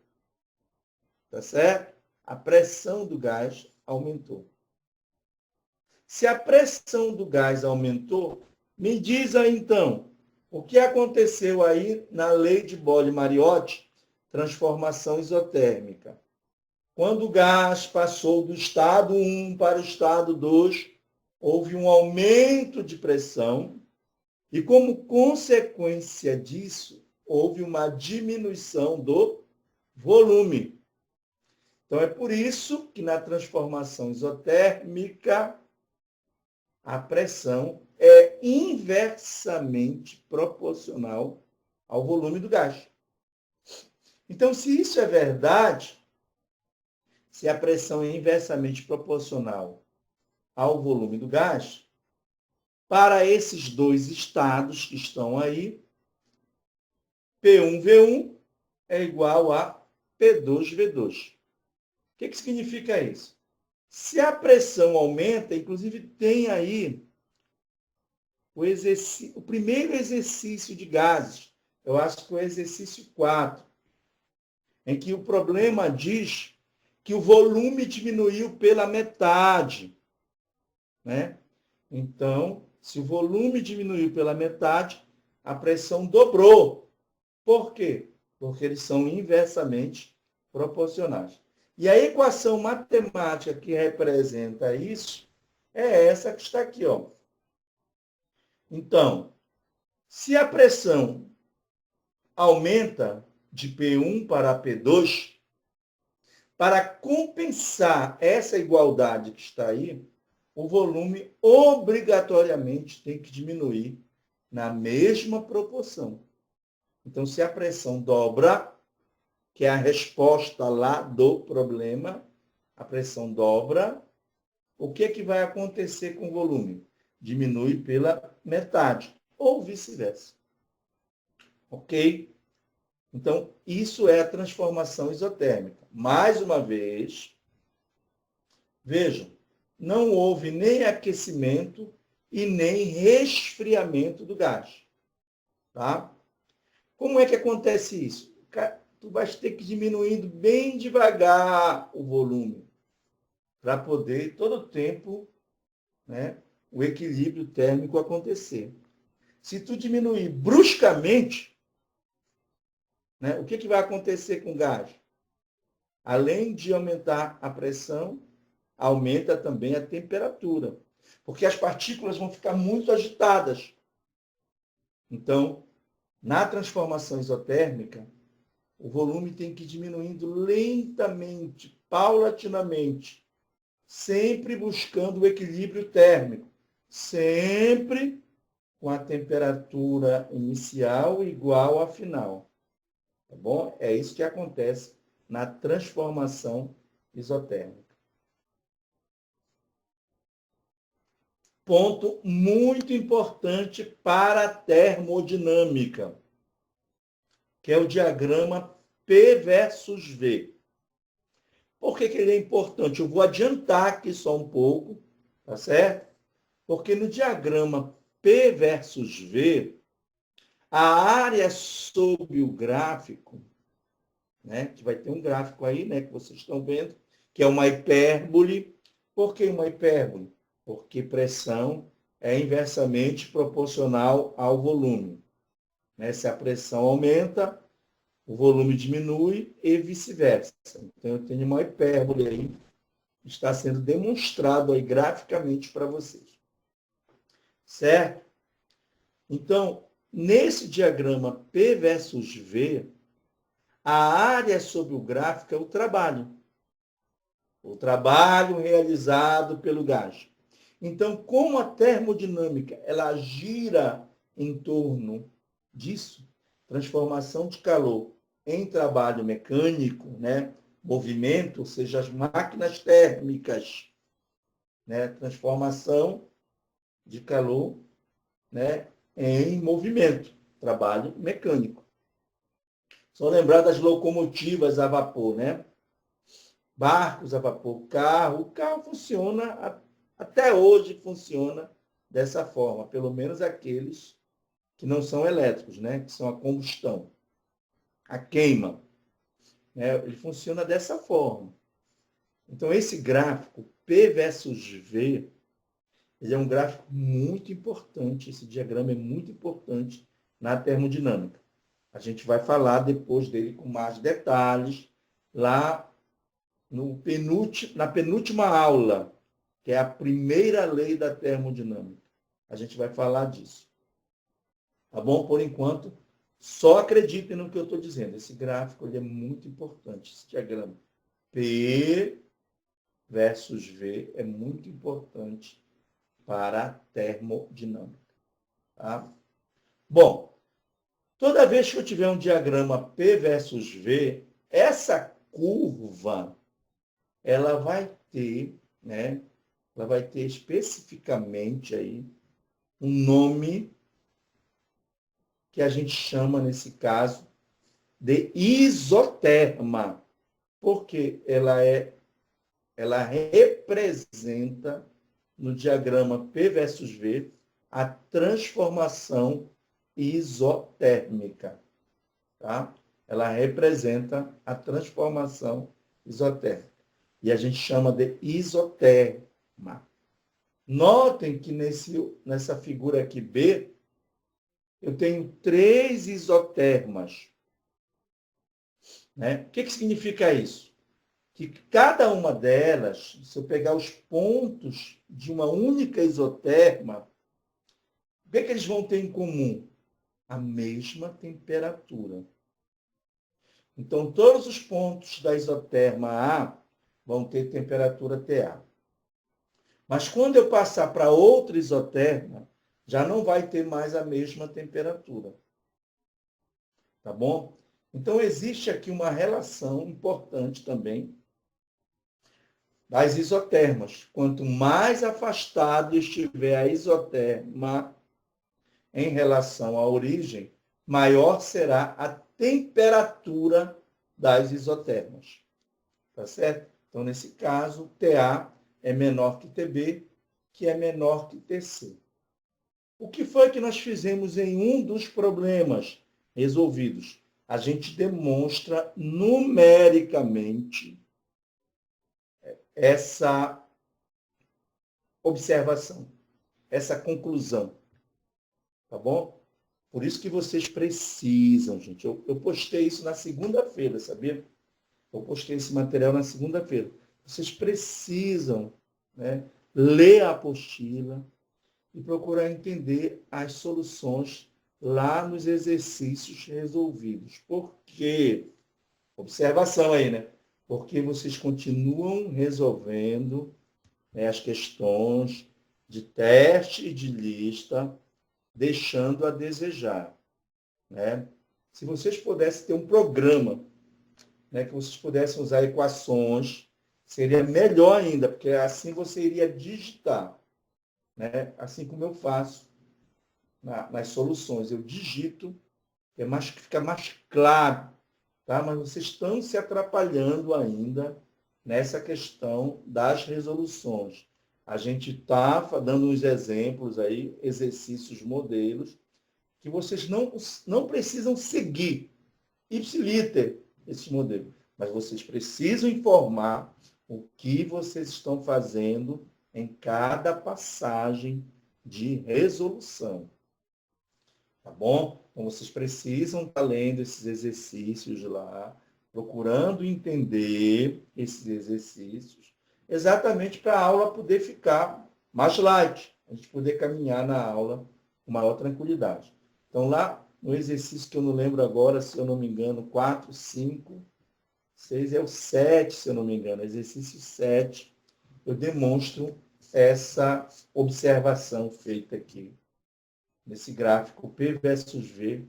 Tá certo? A pressão do gás aumentou. Se a pressão do gás aumentou, me diz aí então, o que aconteceu aí na lei de Boole-Mariotti, transformação isotérmica? Quando o gás passou do estado 1 para o estado 2, houve um aumento de pressão e, como consequência disso, houve uma diminuição do volume. Então, é por isso que na transformação isotérmica, a pressão é inversamente proporcional ao volume do gás. Então, se isso é verdade, se a pressão é inversamente proporcional ao volume do gás, para esses dois estados que estão aí, P1V1 é igual a P2V2. O que significa isso? Se a pressão aumenta, inclusive tem aí o primeiro exercício de gases, eu acho que é o exercício 4, em que o problema diz que o volume diminuiu pela metade. Né? Então, se o volume diminuiu pela metade, a pressão dobrou. Por quê? Porque eles são inversamente proporcionais. E a equação matemática que representa isso é essa que está aqui. Ó. Então, se a pressão aumenta de P1 para P2, para compensar essa igualdade que está aí, o volume obrigatoriamente tem que diminuir na mesma proporção. Então, se a pressão dobra, que é a resposta lá do problema, a pressão dobra, o que vai acontecer com o volume? Diminui pela metade, ou vice-versa. Ok? Então, isso é a transformação isotérmica. Mais uma vez, vejam, não houve nem aquecimento e nem resfriamento do gás. Tá? Como é que acontece isso? Tu vai ter que ir diminuindo bem devagar o volume para poder, todo o tempo, né, o equilíbrio térmico acontecer. Se tu diminuir bruscamente, né, o que vai acontecer com o gás? Além de aumentar a pressão, aumenta também a temperatura, porque as partículas vão ficar muito agitadas. Então, na transformação isotérmica, o volume tem que ir diminuindo lentamente, paulatinamente, sempre buscando o equilíbrio térmico, sempre com a temperatura inicial igual à final. Tá bom? É isso que acontece na transformação isotérmica. Ponto muito importante para a termodinâmica, que é o diagrama P versus V. Por que ele é importante? Eu vou adiantar aqui só um pouco, tá certo? Porque no diagrama P versus V, A área sob o gráfico, né, que vai ter um gráfico aí, né, que vocês estão vendo, que é uma hipérbole. Por que uma hipérbole? Porque pressão é inversamente proporcional ao volume. Né? Se a pressão aumenta, o volume diminui e vice-versa. Então, eu tenho uma hipérbole aí, que está sendo demonstrado aí graficamente para vocês. Certo? Então, nesse diagrama P versus V, a área sobre o gráfico é o trabalho. O trabalho realizado pelo gás. Então, como a termodinâmica ela gira em torno disso, transformação de calor em trabalho mecânico, né? Movimento, ou seja, as máquinas térmicas, né? Transformação de calor, né? Em movimento, trabalho mecânico. Só lembrar das locomotivas a vapor, né? Barcos a vapor, o carro funciona, até hoje funciona dessa forma, pelo menos aqueles que não são elétricos, né? Que são a combustão, a queima. Né? Ele funciona dessa forma. Então, esse gráfico, P versus V, ele é um gráfico muito importante, esse diagrama é muito importante na termodinâmica. A gente vai falar depois dele com mais detalhes, lá na penúltima aula, que é a primeira lei da termodinâmica. A gente vai falar disso. Tá bom? Por enquanto, só acreditem no que eu estou dizendo. Esse gráfico ele é muito importante. Esse diagrama P versus V é muito importante para a termodinâmica. Tá? Bom, toda vez que eu tiver um diagrama P versus V, essa curva ela vai ter, né? Ela vai ter especificamente aí um nome que a gente chama, nesse caso, de isoterma, porque ela representa, no diagrama P versus V, a transformação isotérmica. Tá? Ela representa a transformação isotérmica. E a gente chama de isoterma. Notem que nessa figura aqui B, eu tenho 3 isotermas. Né? O que significa isso? Que cada uma delas, se eu pegar os pontos de uma única isoterma, o que eles vão ter em comum? A mesma temperatura. Então, todos os pontos da isoterma A vão ter temperatura TA. Mas quando eu passar para outra isoterma, já não vai ter mais a mesma temperatura. Tá bom? Então, existe aqui uma relação importante também das isotermas. Quanto mais afastado estiver a isoterma em relação à origem, maior será a temperatura das isotermas. Tá certo? Então, nesse caso, TA é menor que TB, que é menor que TC. O que foi que nós fizemos em um dos problemas resolvidos? A gente demonstra numericamente essa observação, essa conclusão. Tá bom? Por isso que vocês precisam, gente. Eu postei isso na segunda-feira, sabia? Eu postei esse material na segunda-feira. Vocês precisam, né, ler a apostila e procurar entender as soluções lá nos exercícios resolvidos. Por quê? Observação aí, né? Porque vocês continuam resolvendo, né, as questões de teste e de lista, deixando a desejar. Né? Se vocês pudessem ter um programa, né, que vocês pudessem usar equações, seria melhor ainda, porque assim você iria digitar. Né? Assim como eu faço nas soluções. Eu digito, fica mais claro. Tá? Mas vocês estão se atrapalhando ainda nessa questão das resoluções. A gente está dando uns exemplos aí, exercícios, modelos, que vocês não precisam seguir ipsiliter esse modelo, mas vocês precisam informar o que vocês estão fazendo em cada passagem de resolução. Tá bom? Então, vocês precisam estar lendo esses exercícios lá, procurando entender esses exercícios, exatamente para a aula poder ficar mais light, a gente poder caminhar na aula com maior tranquilidade. Então, lá no exercício que eu não lembro agora, se eu não me engano, 4, 5, 6, é o 7, se eu não me engano, exercício 7, eu demonstro essa observação feita aqui, nesse gráfico P versus V,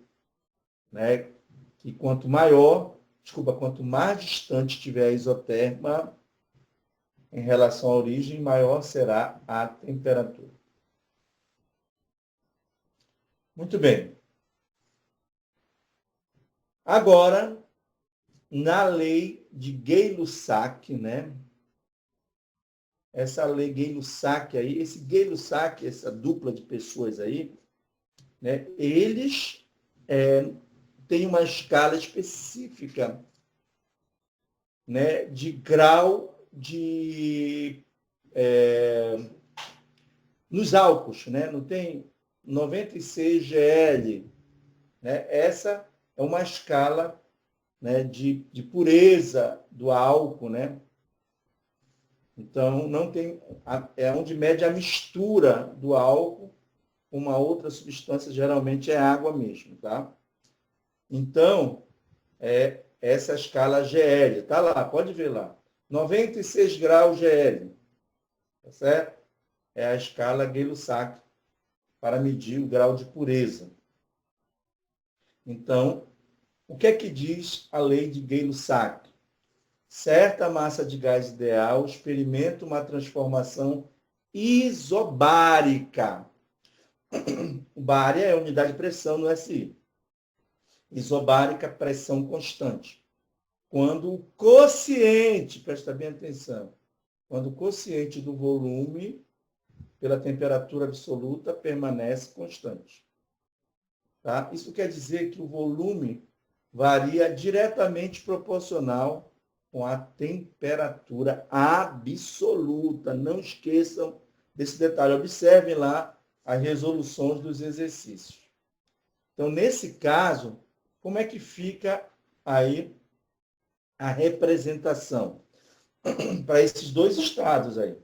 né? Que quanto mais distante tiver a isoterma em relação à origem, maior será a temperatura. Muito bem. Agora, na lei de Gay-Lussac, né? Essa lei Gay-Lussac aí, esse Gay-Lussac, essa dupla de pessoas aí, né? Eles têm uma escala específica, né? De grau de nos álcools, né? Não tem 96 GL, né? Essa é uma escala, né, de pureza do álcool, né? Então, não tem, é onde mede a mistura do álcool com uma outra substância, geralmente é água mesmo, tá? Então, essa escala GL, tá lá, pode ver lá. 96 graus GL, tá certo? É a escala Gay-Lussac para medir o grau de pureza. Então, o que é que diz a lei de Gay-Lussac? Certa massa de gás ideal experimenta uma transformação isobárica. O bária é a unidade de pressão no SI. Isobárica, pressão constante. Quando o quociente, presta bem atenção, quando o quociente do volume pela temperatura absoluta permanece constante. Tá? Isso quer dizer que o volume varia diretamente proporcional com a temperatura absoluta. Não esqueçam desse detalhe. Observem lá as resoluções dos exercícios. Então, nesse caso, como é que fica aí a representação para esses dois estados aí?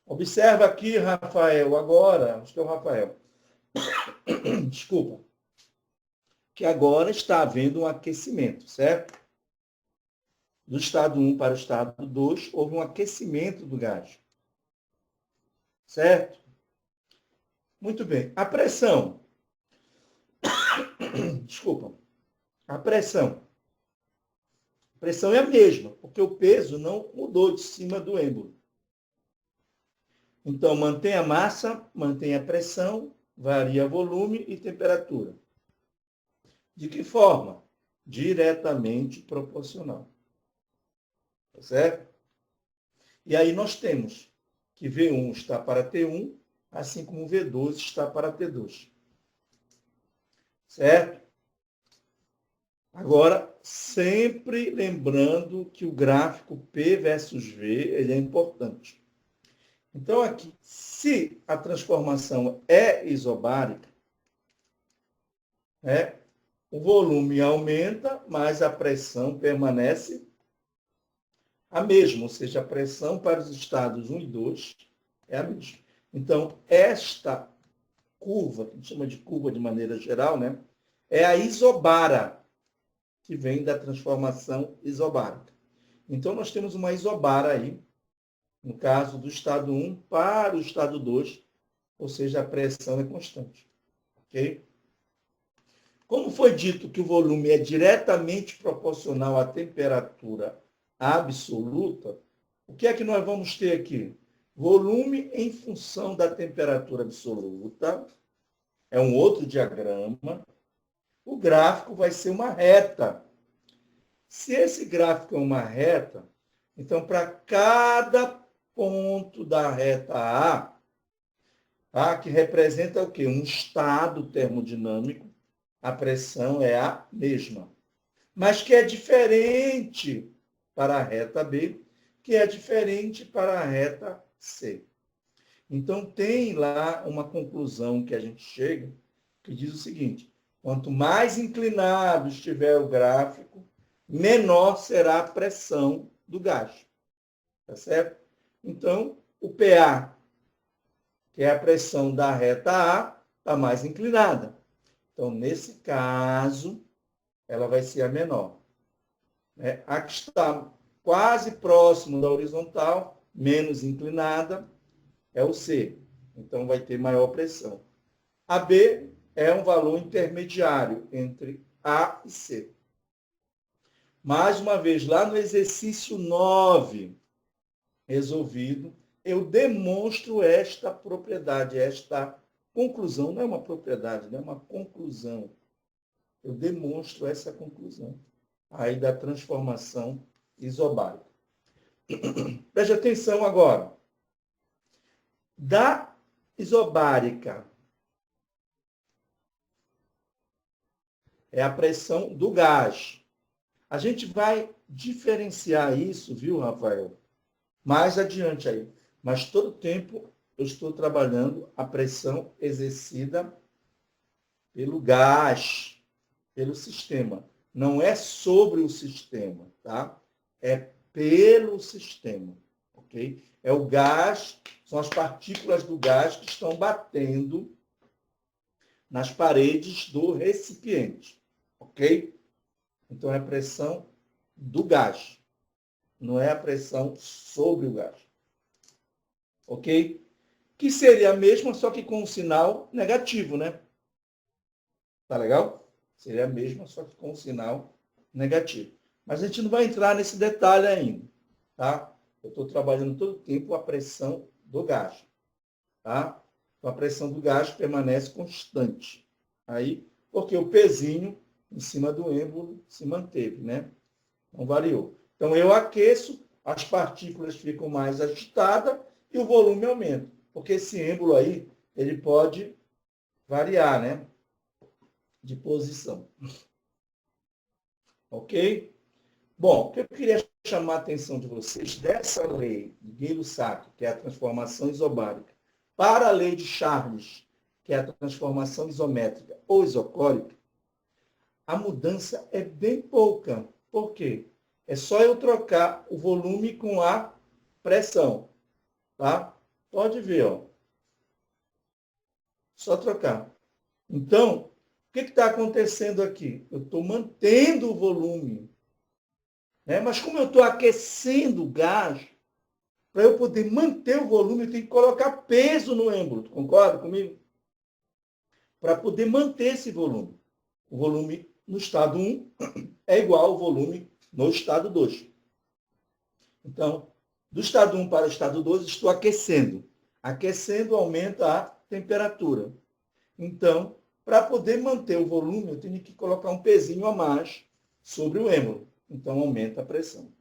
Observa aqui, Rafael, agora, acho que é o Rafael. Desculpa. Que agora está havendo um aquecimento, certo? Do estado 1 para o estado 2, houve um aquecimento do gás. Certo? Muito bem. A pressão. Desculpa. A pressão. A pressão é a mesma, porque o peso não mudou de cima do êmbolo. Então, mantém a massa, mantém a pressão, varia volume e temperatura. De que forma? Diretamente proporcional. Tá certo? E aí nós temos que V1 está para T1, assim como V2 está para T2. Certo? Agora, sempre lembrando que o gráfico P versus V ele é importante. Então, aqui, se a transformação é isobárica, o volume aumenta, mas a pressão permanece a mesma, ou seja, a pressão para os estados 1 e 2 é a mesma. Então, esta curva, que a gente chama de curva de maneira geral, né, é a isobara, que vem da transformação isobárica. Então, nós temos uma isobara aí, no caso do estado 1 para o estado 2, ou seja, a pressão é constante. Ok? Como foi dito que o volume é diretamente proporcional à temperatura absoluta, o que é que nós vamos ter aqui? Volume em função da temperatura absoluta, é um outro diagrama. O gráfico vai ser uma reta. Se esse gráfico é uma reta, então para cada ponto da reta A, tá? Que representa o quê? Um estado termodinâmico, a pressão é a mesma, mas que é diferente para a reta B, que é diferente para a reta C. Então, tem lá uma conclusão que a gente chega, que diz o seguinte: quanto mais inclinado estiver o gráfico, menor será a pressão do gás. Tá certo? Então, o PA, que é a pressão da reta A, está mais inclinada. Então, nesse caso, ela vai ser a menor. A que está quase próximo da horizontal, menos inclinada, é o C. Então, vai ter maior pressão. A B é um valor intermediário entre A e C. Mais uma vez, lá no exercício 9, resolvido, eu demonstro esta propriedade, esta conclusão. Não é uma propriedade, não é uma conclusão. Eu demonstro essa conclusão aí da transformação isobárica. Preste atenção agora. Da isobárica é a pressão do gás. A gente vai diferenciar isso, viu, Rafael? Mais adiante aí. Mas todo tempo eu estou trabalhando a pressão exercida pelo gás, pelo sistema. Não é sobre o sistema, tá? É pelo sistema, ok? É o gás, são as partículas do gás que estão batendo nas paredes do recipiente, ok? Então é a pressão do gás, não é a pressão sobre o gás, ok? Que seria a mesma, só que com um sinal negativo, né? Tá legal? Seria a mesma, só que com um sinal negativo. Mas a gente não vai entrar nesse detalhe ainda, tá? Eu estou trabalhando todo o tempo a pressão do gás, tá? Então, a pressão do gás permanece constante. Aí, porque o pezinho em cima do êmbolo se manteve, né? Não variou. Então, eu aqueço, as partículas ficam mais agitadas e o volume aumenta. Porque esse êmbolo aí, ele pode variar, né? De posição. Ok? Bom, o que eu queria chamar a atenção de vocês dessa lei de Gay-Lussac, que é a transformação isobárica, para a lei de Charles, que é a transformação isométrica ou isocórica, a mudança é bem pouca. Por quê? É só eu trocar o volume com a pressão, tá? Pode ver, ó. Só trocar. Então, o que está acontecendo aqui? Eu estou mantendo o volume, né? Mas como eu estou aquecendo o gás, para eu poder manter o volume, eu tenho que colocar peso no êmbolo. Tu concorda comigo? Para poder manter esse volume. O volume no estado 1 é igual ao volume no estado 2. Então, do estado 1 para o estado 2, estou aquecendo. Aquecendo aumenta a temperatura. Então, para poder manter o volume, eu tenho que colocar um pezinho a mais sobre o êmbolo. Então, aumenta a pressão.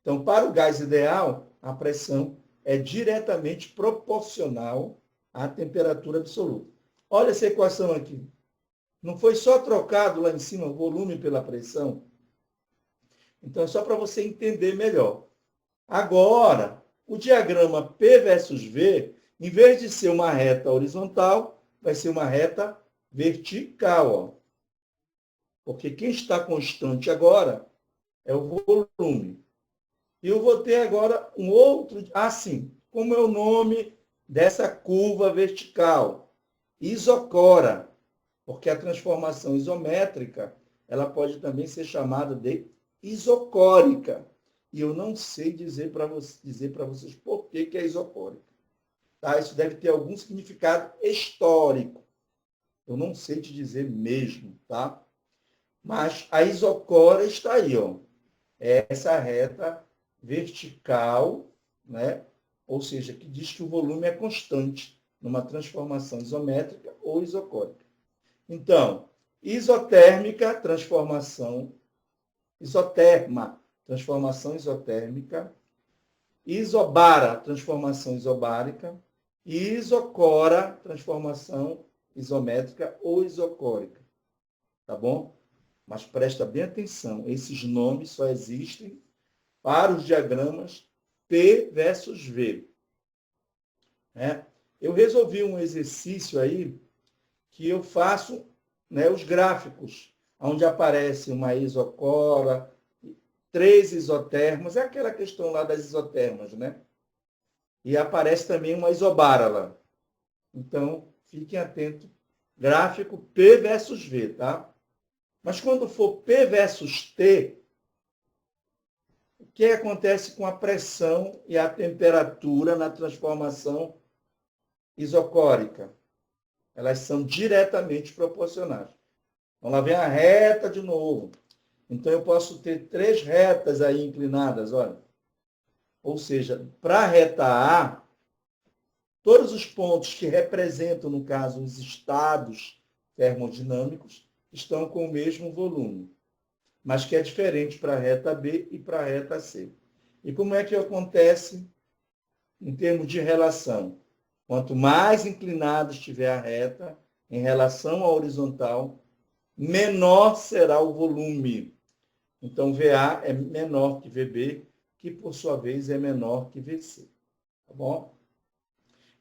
Então, para o gás ideal, a pressão é diretamente proporcional à temperatura absoluta. Olha essa equação aqui. Não foi só trocado lá em cima o volume pela pressão? Então, é só para você entender melhor. Agora, o diagrama P versus V, em vez de ser uma reta horizontal, vai ser uma reta vertical. Ó. Porque quem está constante agora é o volume. E eu vou ter agora um outro, assim, como é o nome dessa curva vertical? Isocora, porque a transformação isométrica, ela pode também ser chamada de isocórica. E eu não sei dizer para vocês por que é isocórica. Tá? Isso deve ter algum significado histórico. Eu não sei te dizer mesmo, tá? Mas a isocora está aí, ó. É essa reta vertical, né? Ou seja, que diz que o volume é constante numa transformação isométrica ou isocórica. Então, isotérmica, transformação isoterma, transformação isotérmica, isobara, transformação isobárica, e isocora, transformação isométrica ou isocórica. Tá bom? Mas presta bem atenção, esses nomes só existem para os diagramas P versus V. Né? Eu resolvi um exercício aí que eu faço, né, os gráficos, onde aparece uma isocora, 3 isotermas, é aquela questão lá das isotermas, né? E aparece também uma isobárala. Então, fiquem atentos. Gráfico P versus V, tá? Mas quando for P versus T, o que acontece com a pressão e a temperatura na transformação isocórica? Elas são diretamente proporcionais. Então, lá vem a reta de novo. Então, eu posso ter 3 retas aí inclinadas, olha. Ou seja, para a reta A, todos os pontos que representam, no caso, os estados termodinâmicos, estão com o mesmo volume, mas que é diferente para a reta B e para a reta C. E como é que acontece em termos de relação? Quanto mais inclinada estiver a reta em relação à horizontal, menor será o volume. Então, VA é menor que VB, que por sua vez é menor que VC. Tá bom?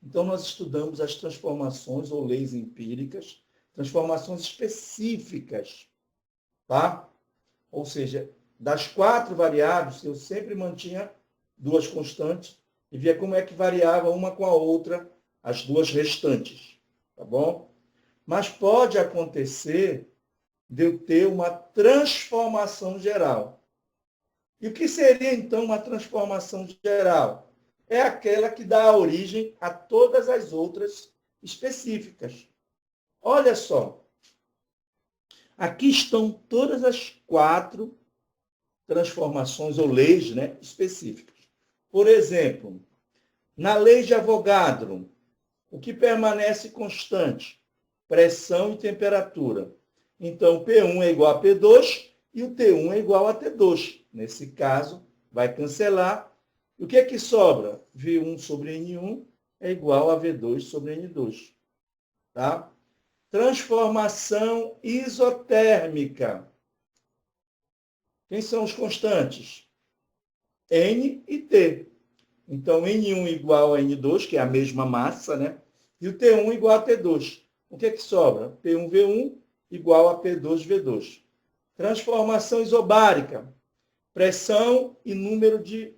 Então, nós estudamos as transformações ou leis empíricas, transformações específicas, tá? Ou seja, das 4 variáveis, eu sempre mantinha 2 constantes e via como é que variava uma com a outra as 2 restantes, tá bom? Mas pode acontecer de eu ter uma transformação geral. E o que seria, então, uma transformação geral? É aquela que dá origem a todas as outras específicas. Olha só, aqui estão todas as 4 transformações ou leis, né, específicas. Por exemplo, na lei de Avogadro, o que permanece constante? Pressão e temperatura. Então, P1 é igual a P2 e o T1 é igual a T2. Nesse caso, vai cancelar. E o que é que sobra? V1 sobre N1 é igual a V2 sobre N2. Tá? Transformação isotérmica. Quem são os constantes? N e T. Então, N1 igual a N2, que é a mesma massa, né? E o T1 igual a T2. O que é que sobra? P1V1 igual a P2V2. Transformação isobárica. Pressão e número de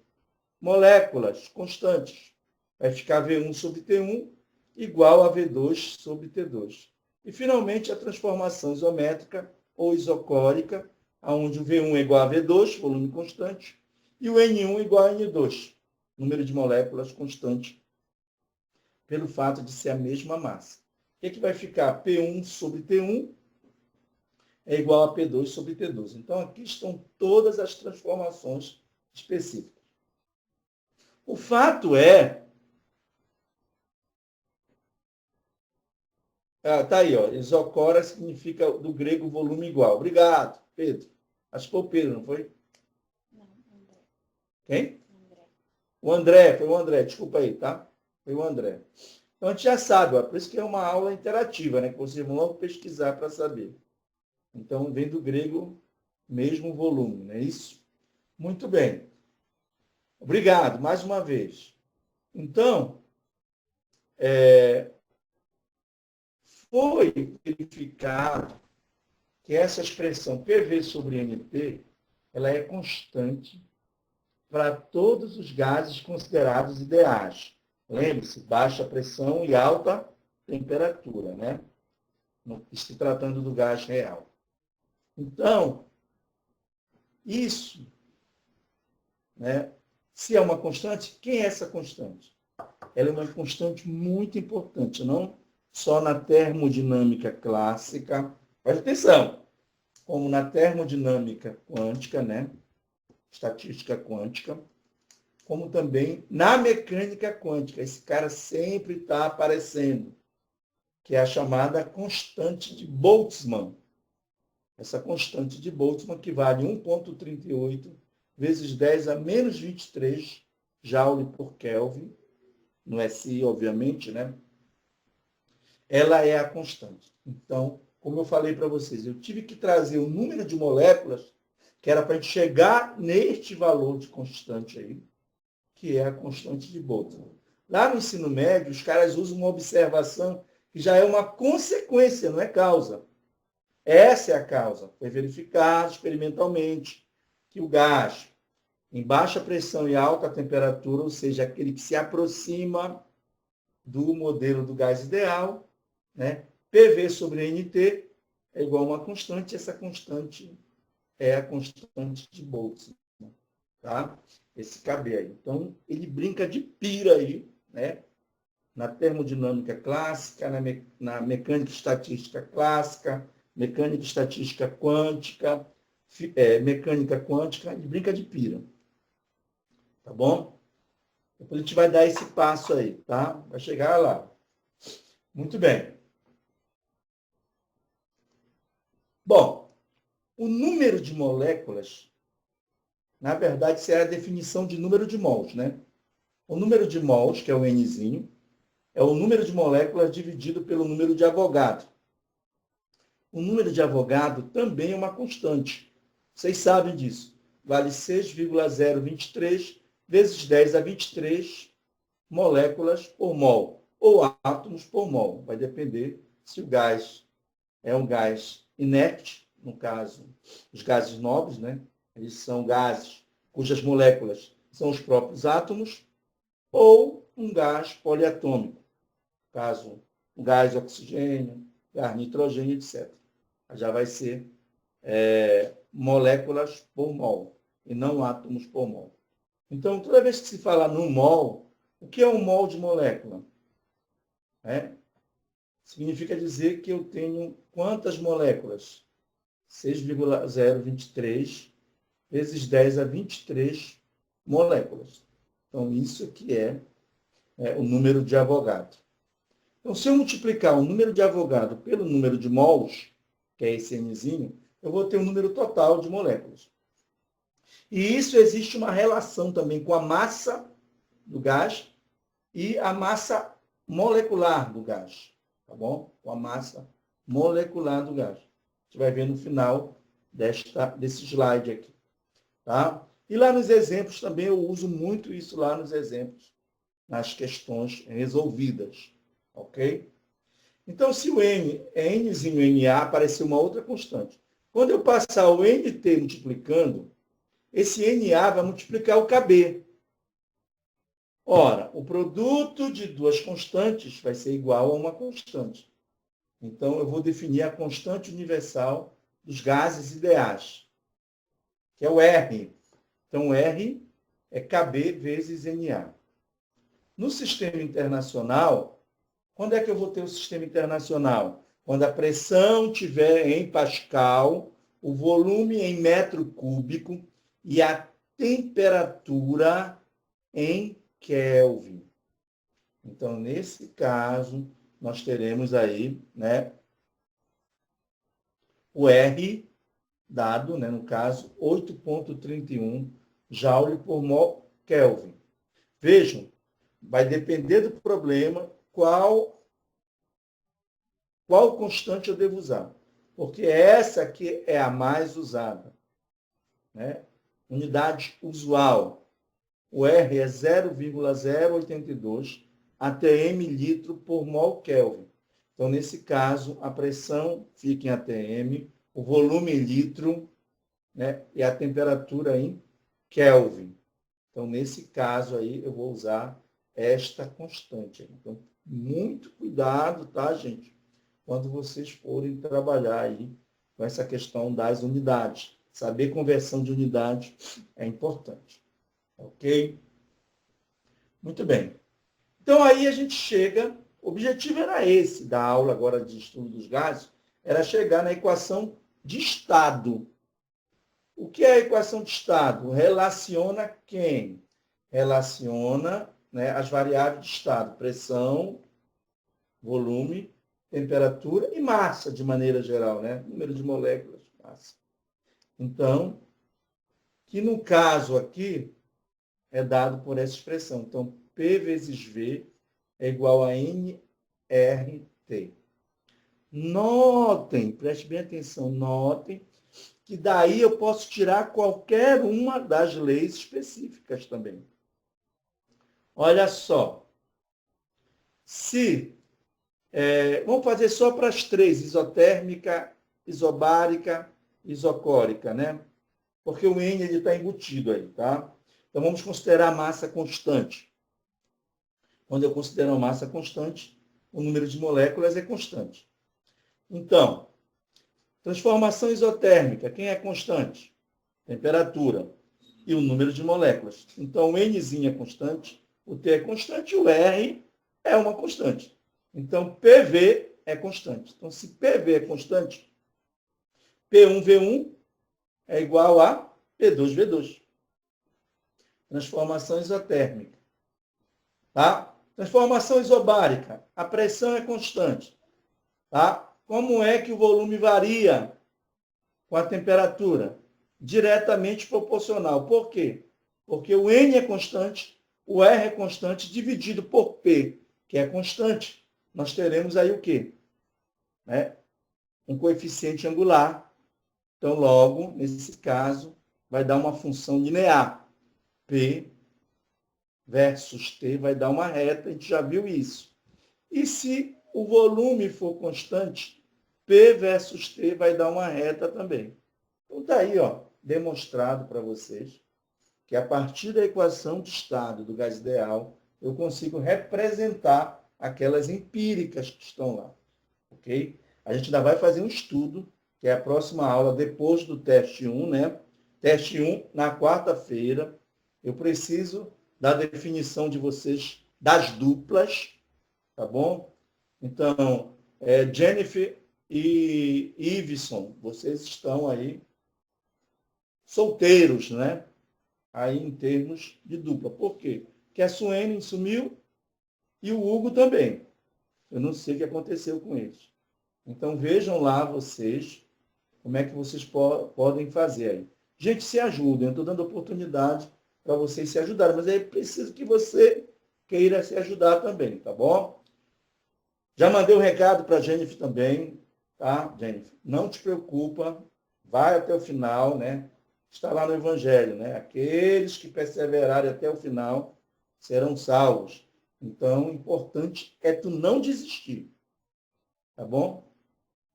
moléculas constantes. Vai ficar V1 sobre T1 igual a V2 sobre T2. E, finalmente, a transformação isométrica ou isocórica, onde o V1 é igual a V2, volume constante, e o N1 igual a N2, número de moléculas constante, pelo fato de ser a mesma massa. O que é que vai ficar? P1 sobre T1 é igual a P2 sobre T2. Então, aqui estão todas as transformações específicas. O fato é... tá aí, ó. Isocora significa do grego volume igual. Obrigado, Pedro. Acho que foi o Pedro, não foi? Não, André. Quem? André. O André, foi o André. Desculpa aí, tá? Foi o André. Então, a gente já sabe, ó, por isso que é uma aula interativa, né? Que vocês vão logo pesquisar para saber. Então, vem do grego mesmo volume, não é isso? Muito bem. Obrigado, mais uma vez. Então, foi verificado que essa expressão PV sobre NP, ela é constante para todos os gases considerados ideais. Lembre-se, baixa pressão e alta temperatura, né? Se tratando do gás real. Então, isso, né? Se é uma constante, quem é essa constante? Ela é uma constante muito importante, não só na termodinâmica clássica, presta atenção, como na termodinâmica quântica, né? Estatística quântica, como também na mecânica quântica. Esse cara sempre está aparecendo, que é a chamada constante de Boltzmann. Essa constante de Boltzmann que vale 1,38 vezes 10 a menos 23 Joule por Kelvin, no SI, obviamente, né? Ela é a constante. Então, como eu falei para vocês, eu tive que trazer o número de moléculas que era para a gente chegar neste valor de constante aí, que é a constante de Boltzmann. Lá no ensino médio, os caras usam uma observação que já é uma consequência, não é causa. Essa é a causa. Foi verificado experimentalmente que o gás em baixa pressão e alta temperatura, ou seja, aquele que se aproxima do modelo do gás ideal, né? PV sobre NT é igual a uma constante, essa constante é a constante de Boltzmann, tá? Esse KB aí. Então, ele brinca de pira aí, né? Na termodinâmica clássica, na mecânica estatística clássica, mecânica estatística quântica, mecânica quântica, ele brinca de pira. Tá bom? Depois a gente vai dar esse passo aí, tá? Vai chegar lá. Muito bem. Bom, o número de moléculas, na verdade, isso é a definição de número de mols, né? O número de mols, que é o Nzinho, é o número de moléculas dividido pelo número de Avogadro. O número de Avogadro também é uma constante. Vocês sabem disso. Vale 6,023 vezes 10 a 23 moléculas por mol, ou átomos por mol. Vai depender se o gás é um gás inerte, no caso, os gases nobres, né? Eles são gases cujas moléculas são os próprios átomos, ou um gás poliatômico, no caso, o gás oxigênio, gás nitrogênio, etc. Já vai ser moléculas por mol, e não átomos por mol. Então, toda vez que se fala no mol, o que é um mol de molécula? Significa dizer que eu tenho quantas moléculas? 6,023 vezes 10 a 23 moléculas. Então, isso aqui é o número de Avogadro. Então, se eu multiplicar o número de Avogadro pelo número de mols, que é esse Nzinho, eu vou ter um número total de moléculas. E isso existe uma relação também com a massa do gás e a massa molecular do gás, tá bom? Com a massa molecular do gás. A gente vai ver no final desse slide aqui, tá? E lá nos exemplos também eu uso muito isso lá nos exemplos, nas questões resolvidas, ok? Então, se o N é Nzinho NA, apareceu uma outra constante. Quando eu passar o NT multiplicando, esse NA vai multiplicar o KB. Ora, o produto de duas constantes vai ser igual a uma constante. Então, eu vou definir a constante universal dos gases ideais, que é o R. Então, R é KB vezes NA. No sistema internacional, quando é que eu vou ter o sistema internacional? Quando a pressão estiver em Pascal, o volume em metro cúbico e a temperatura em Kelvin. Então, nesse caso, nós teremos aí, né, o R dado, né, no caso, 8,31 Joule por mol Kelvin. Vejam, vai depender do problema qual constante eu devo usar. Porque essa aqui é a mais usada, né? Unidade usual. O R é 0,082 ATM litro por mol Kelvin. Então, nesse caso, a pressão fica em ATM, o volume em litro, né, e a temperatura em Kelvin. Então, nesse caso aí, eu vou usar esta constante. Então, muito cuidado, tá, gente? Quando vocês forem trabalhar aí com essa questão das unidades. Saber conversão de unidade é importante. Ok? Muito bem. Então, aí a gente chega, o objetivo era esse, da aula agora de estudo dos gases, era chegar na equação de estado. O que é a equação de estado? Relaciona quem? Relaciona, né, as variáveis de estado, pressão, volume, temperatura e massa, de maneira geral, né? Número de moléculas, massa. Então, que no caso aqui, é dado por essa expressão. Então, P vezes V é igual a nRT. Notem, preste bem atenção, notem que daí eu posso tirar qualquer uma das leis específicas também. Olha só, vamos fazer só para as três, isotérmica, isobárica, isocórica, né? Porque o N está embutido aí, tá? Então vamos considerar a massa constante. Quando eu considero a massa constante, o número de moléculas é constante. Então, transformação isotérmica, quem é constante? Temperatura e o número de moléculas. Então, o Nzinho é constante, o T é constante e o R é uma constante. Então, PV é constante. Então, se PV é constante, P1V1 é igual a P2V2. Transformação isotérmica. Tá? Transformação isobárica. A pressão é constante. Tá? Como é que o volume varia com a temperatura? Diretamente proporcional. Por quê? Porque o N é constante, o R é constante, dividido por P, que é constante. Nós teremos aí o quê? Um coeficiente angular. Então, logo, nesse caso, vai dar uma função linear. P versus T vai dar uma reta, a gente já viu isso. E se o volume for constante, P versus T vai dar uma reta também. Então, está aí, ó, demonstrado para vocês que a partir da equação de estado do gás ideal, eu consigo representar aquelas empíricas que estão lá. Ok? A gente ainda vai fazer um estudo, que é a próxima aula depois do teste 1, né? Teste 1, na quarta-feira. Eu preciso da definição de vocês das duplas, tá bom? Então, Jennifer e Iveson, vocês estão aí solteiros, né? Aí em termos de dupla. Por quê? Porque a Suene sumiu e o Hugo também. Eu não sei o que aconteceu com eles. Então vejam lá vocês como é que vocês podem fazer aí. Gente, se ajudem. Eu estou dando oportunidade para vocês se ajudarem, mas é preciso que você queira se ajudar também, tá bom? Já mandei um recado para a Jennifer também, tá, Jennifer? Não te preocupa, vai até o final, né? Está lá no Evangelho, né? Aqueles que perseverarem até o final serão salvos. Então, o importante é tu não desistir, tá bom?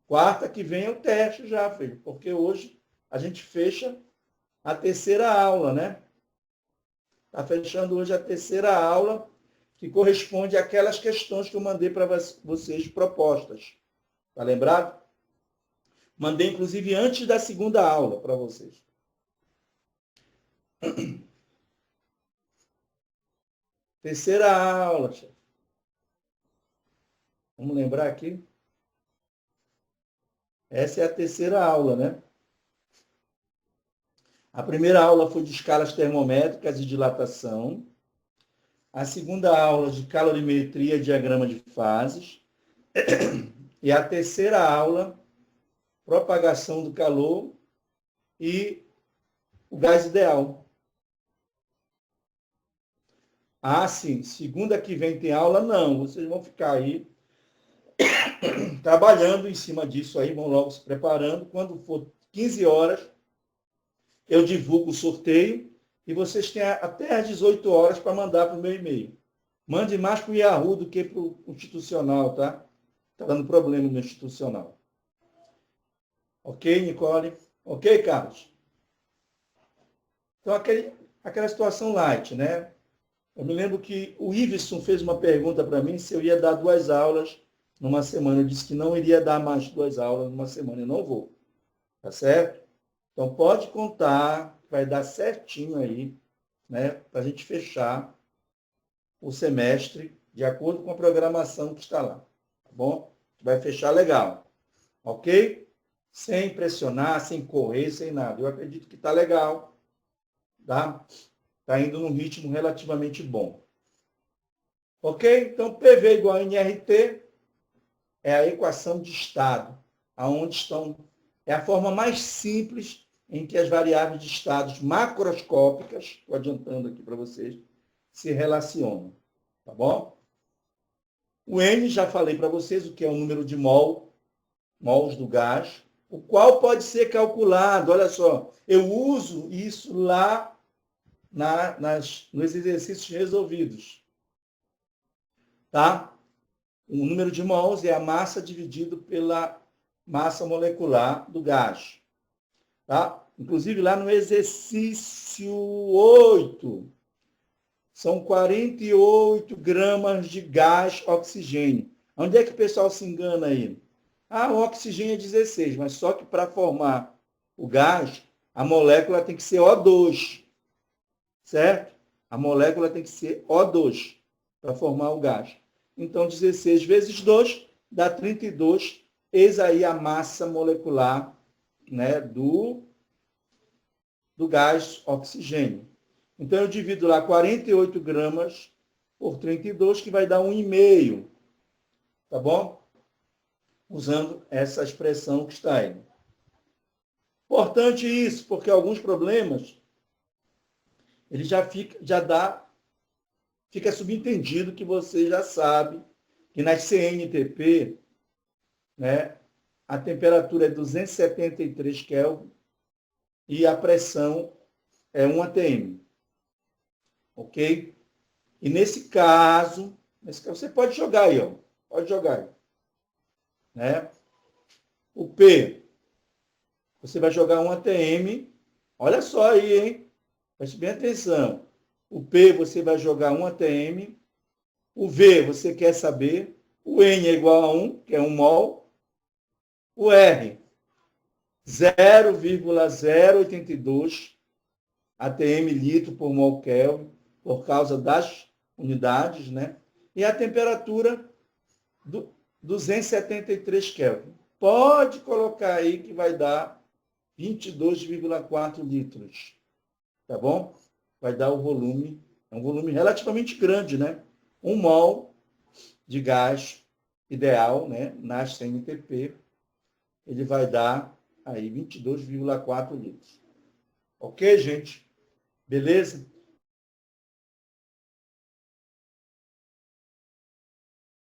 Quarta que vem é o teste já, filho, porque hoje a gente fecha a terceira aula, né? Está fechando hoje a terceira aula, que corresponde àquelas questões que eu mandei para vocês propostas. Tá lembrado? Mandei, inclusive, antes da segunda aula para vocês. Terceira aula, chefe. Vamos lembrar aqui? Essa é a terceira aula, né? A primeira aula foi de escalas termométricas e dilatação. A segunda aula de calorimetria e diagrama de fases. E a terceira aula, propagação do calor e o gás ideal. Ah, sim, segunda que vem tem aula? Não, vocês vão ficar aí trabalhando em cima disso aí, vão logo se preparando. Quando for 15 horas, eu divulgo o sorteio e vocês têm até às 18 horas para mandar para o meu e-mail. Mande mais para o Yahoo do que para o institucional, tá? Está dando problema no institucional. Ok, Nicole? Ok, Carlos? Então, aquela situação light, né? Eu me lembro que o Iveson fez uma pergunta para mim se eu ia dar 2 aulas numa semana. Eu disse que não iria dar mais 2 aulas numa semana. Eu não vou. Tá certo? Então, pode contar, vai dar certinho aí, né? Para a gente fechar o semestre de acordo com a programação que está lá. Tá bom? Vai fechar legal. Ok? Sem pressionar, sem correr, sem nada. Eu acredito que está legal. Tá? Está indo num ritmo relativamente bom. Ok? Então, PV igual a nRT é a equação de estado, aonde estão... É a forma mais simples em que as variáveis de estados macroscópicas, estou adiantando aqui para vocês, se relacionam. Tá bom? O N, já falei para vocês o que é o número de mols do gás, o qual pode ser calculado. Olha só, eu uso isso lá nos exercícios resolvidos. Tá? O número de mols é a massa dividido pela massa molecular do gás. Tá? Inclusive, lá no exercício 8, são 48 gramas de gás oxigênio. Onde é que o pessoal se engana aí? Ah, o oxigênio é 16, mas só que para formar o gás, a molécula tem que ser O2, certo? A molécula tem que ser O2 para formar o gás. Então, 16 vezes 2 dá 32. Eis aí a massa molecular, né, do gás oxigênio. Então, eu divido lá 48 gramas por 32, que vai dar 1,5. Tá bom? Usando essa expressão que está aí. Importante isso, porque alguns problemas, ele fica subentendido que você já sabe que nas CNTP, né, a temperatura é 273 Kelvin e a pressão é 1 atm. Ok? E nesse caso, você pode jogar aí, ó. Pode jogar aí. Né? O P, você vai jogar 1 atm. Olha só aí, hein? Preste bem atenção. O P você vai jogar 1 atm. O V você quer saber. O N é igual a 1, que é 1 mol. O R, 0,082 atm litro por mol Kelvin, por causa das unidades, né? E a temperatura, 273 Kelvin. Pode colocar aí que vai dar 22,4 litros. Tá bom? Vai dar o volume, é um volume relativamente grande, né? 1 mol de gás ideal, né? Na CNTP, ele vai dar aí 22,4 litros. Ok, gente? Beleza?